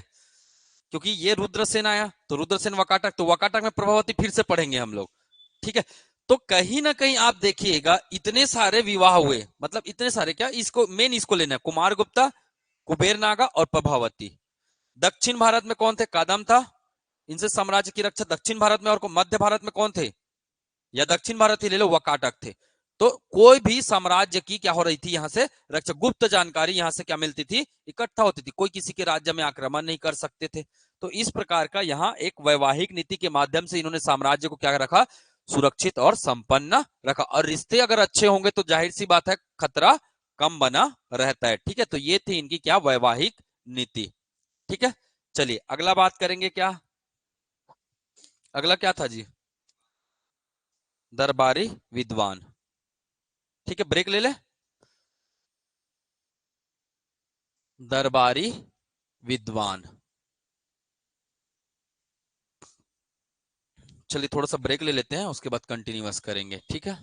क्योंकि ये रुद्रसेन आया तो रुद्रसेन वकाटक, तो वकाटक में प्रभावती फिर से पढ़ेंगे हम लोग। ठीक है, तो कहीं ना कहीं आप देखिएगा इतने सारे विवाह हुए, मतलब इतने सारे क्या, इसको मेन इसको लेना है, कुमार गुप्ता, कुबेर नागा और प्रभावती। दक्षिण भारत में कौन थे? कदम था, इनसे साम्राज्य की रक्षा। दक्षिण भारत में और मध्य भारत में कौन थे? या दक्षिण भारत ही ले लो, वकाटक थे। तो कोई भी साम्राज्य की क्या हो रही थी? यहां से रक्षा, गुप्त जानकारी यहां से क्या मिलती थी? इकट्ठा होती थी। कोई किसी के राज्य में आक्रमण नहीं कर सकते थे। तो इस प्रकार का यहाँ एक वैवाहिक नीति के माध्यम से इन्होंने साम्राज्य को क्या रखा? सुरक्षित और संपन्न रखा। और रिश्ते अगर अच्छे होंगे तो जाहिर सी बात है खतरा कम बना रहता है। ठीक है, तो ये थी इनकी क्या? वैवाहिक नीति। ठीक है, चलिए अगला बात करेंगे। क्या अगला क्या था जी? दरबारी विद्वान। ठीक है, ब्रेक ले ले। दरबारी विद्वान। चलिए थोड़ा सा ब्रेक ले लेते हैं, उसके बाद कंटिन्यूअस करेंगे। ठीक है।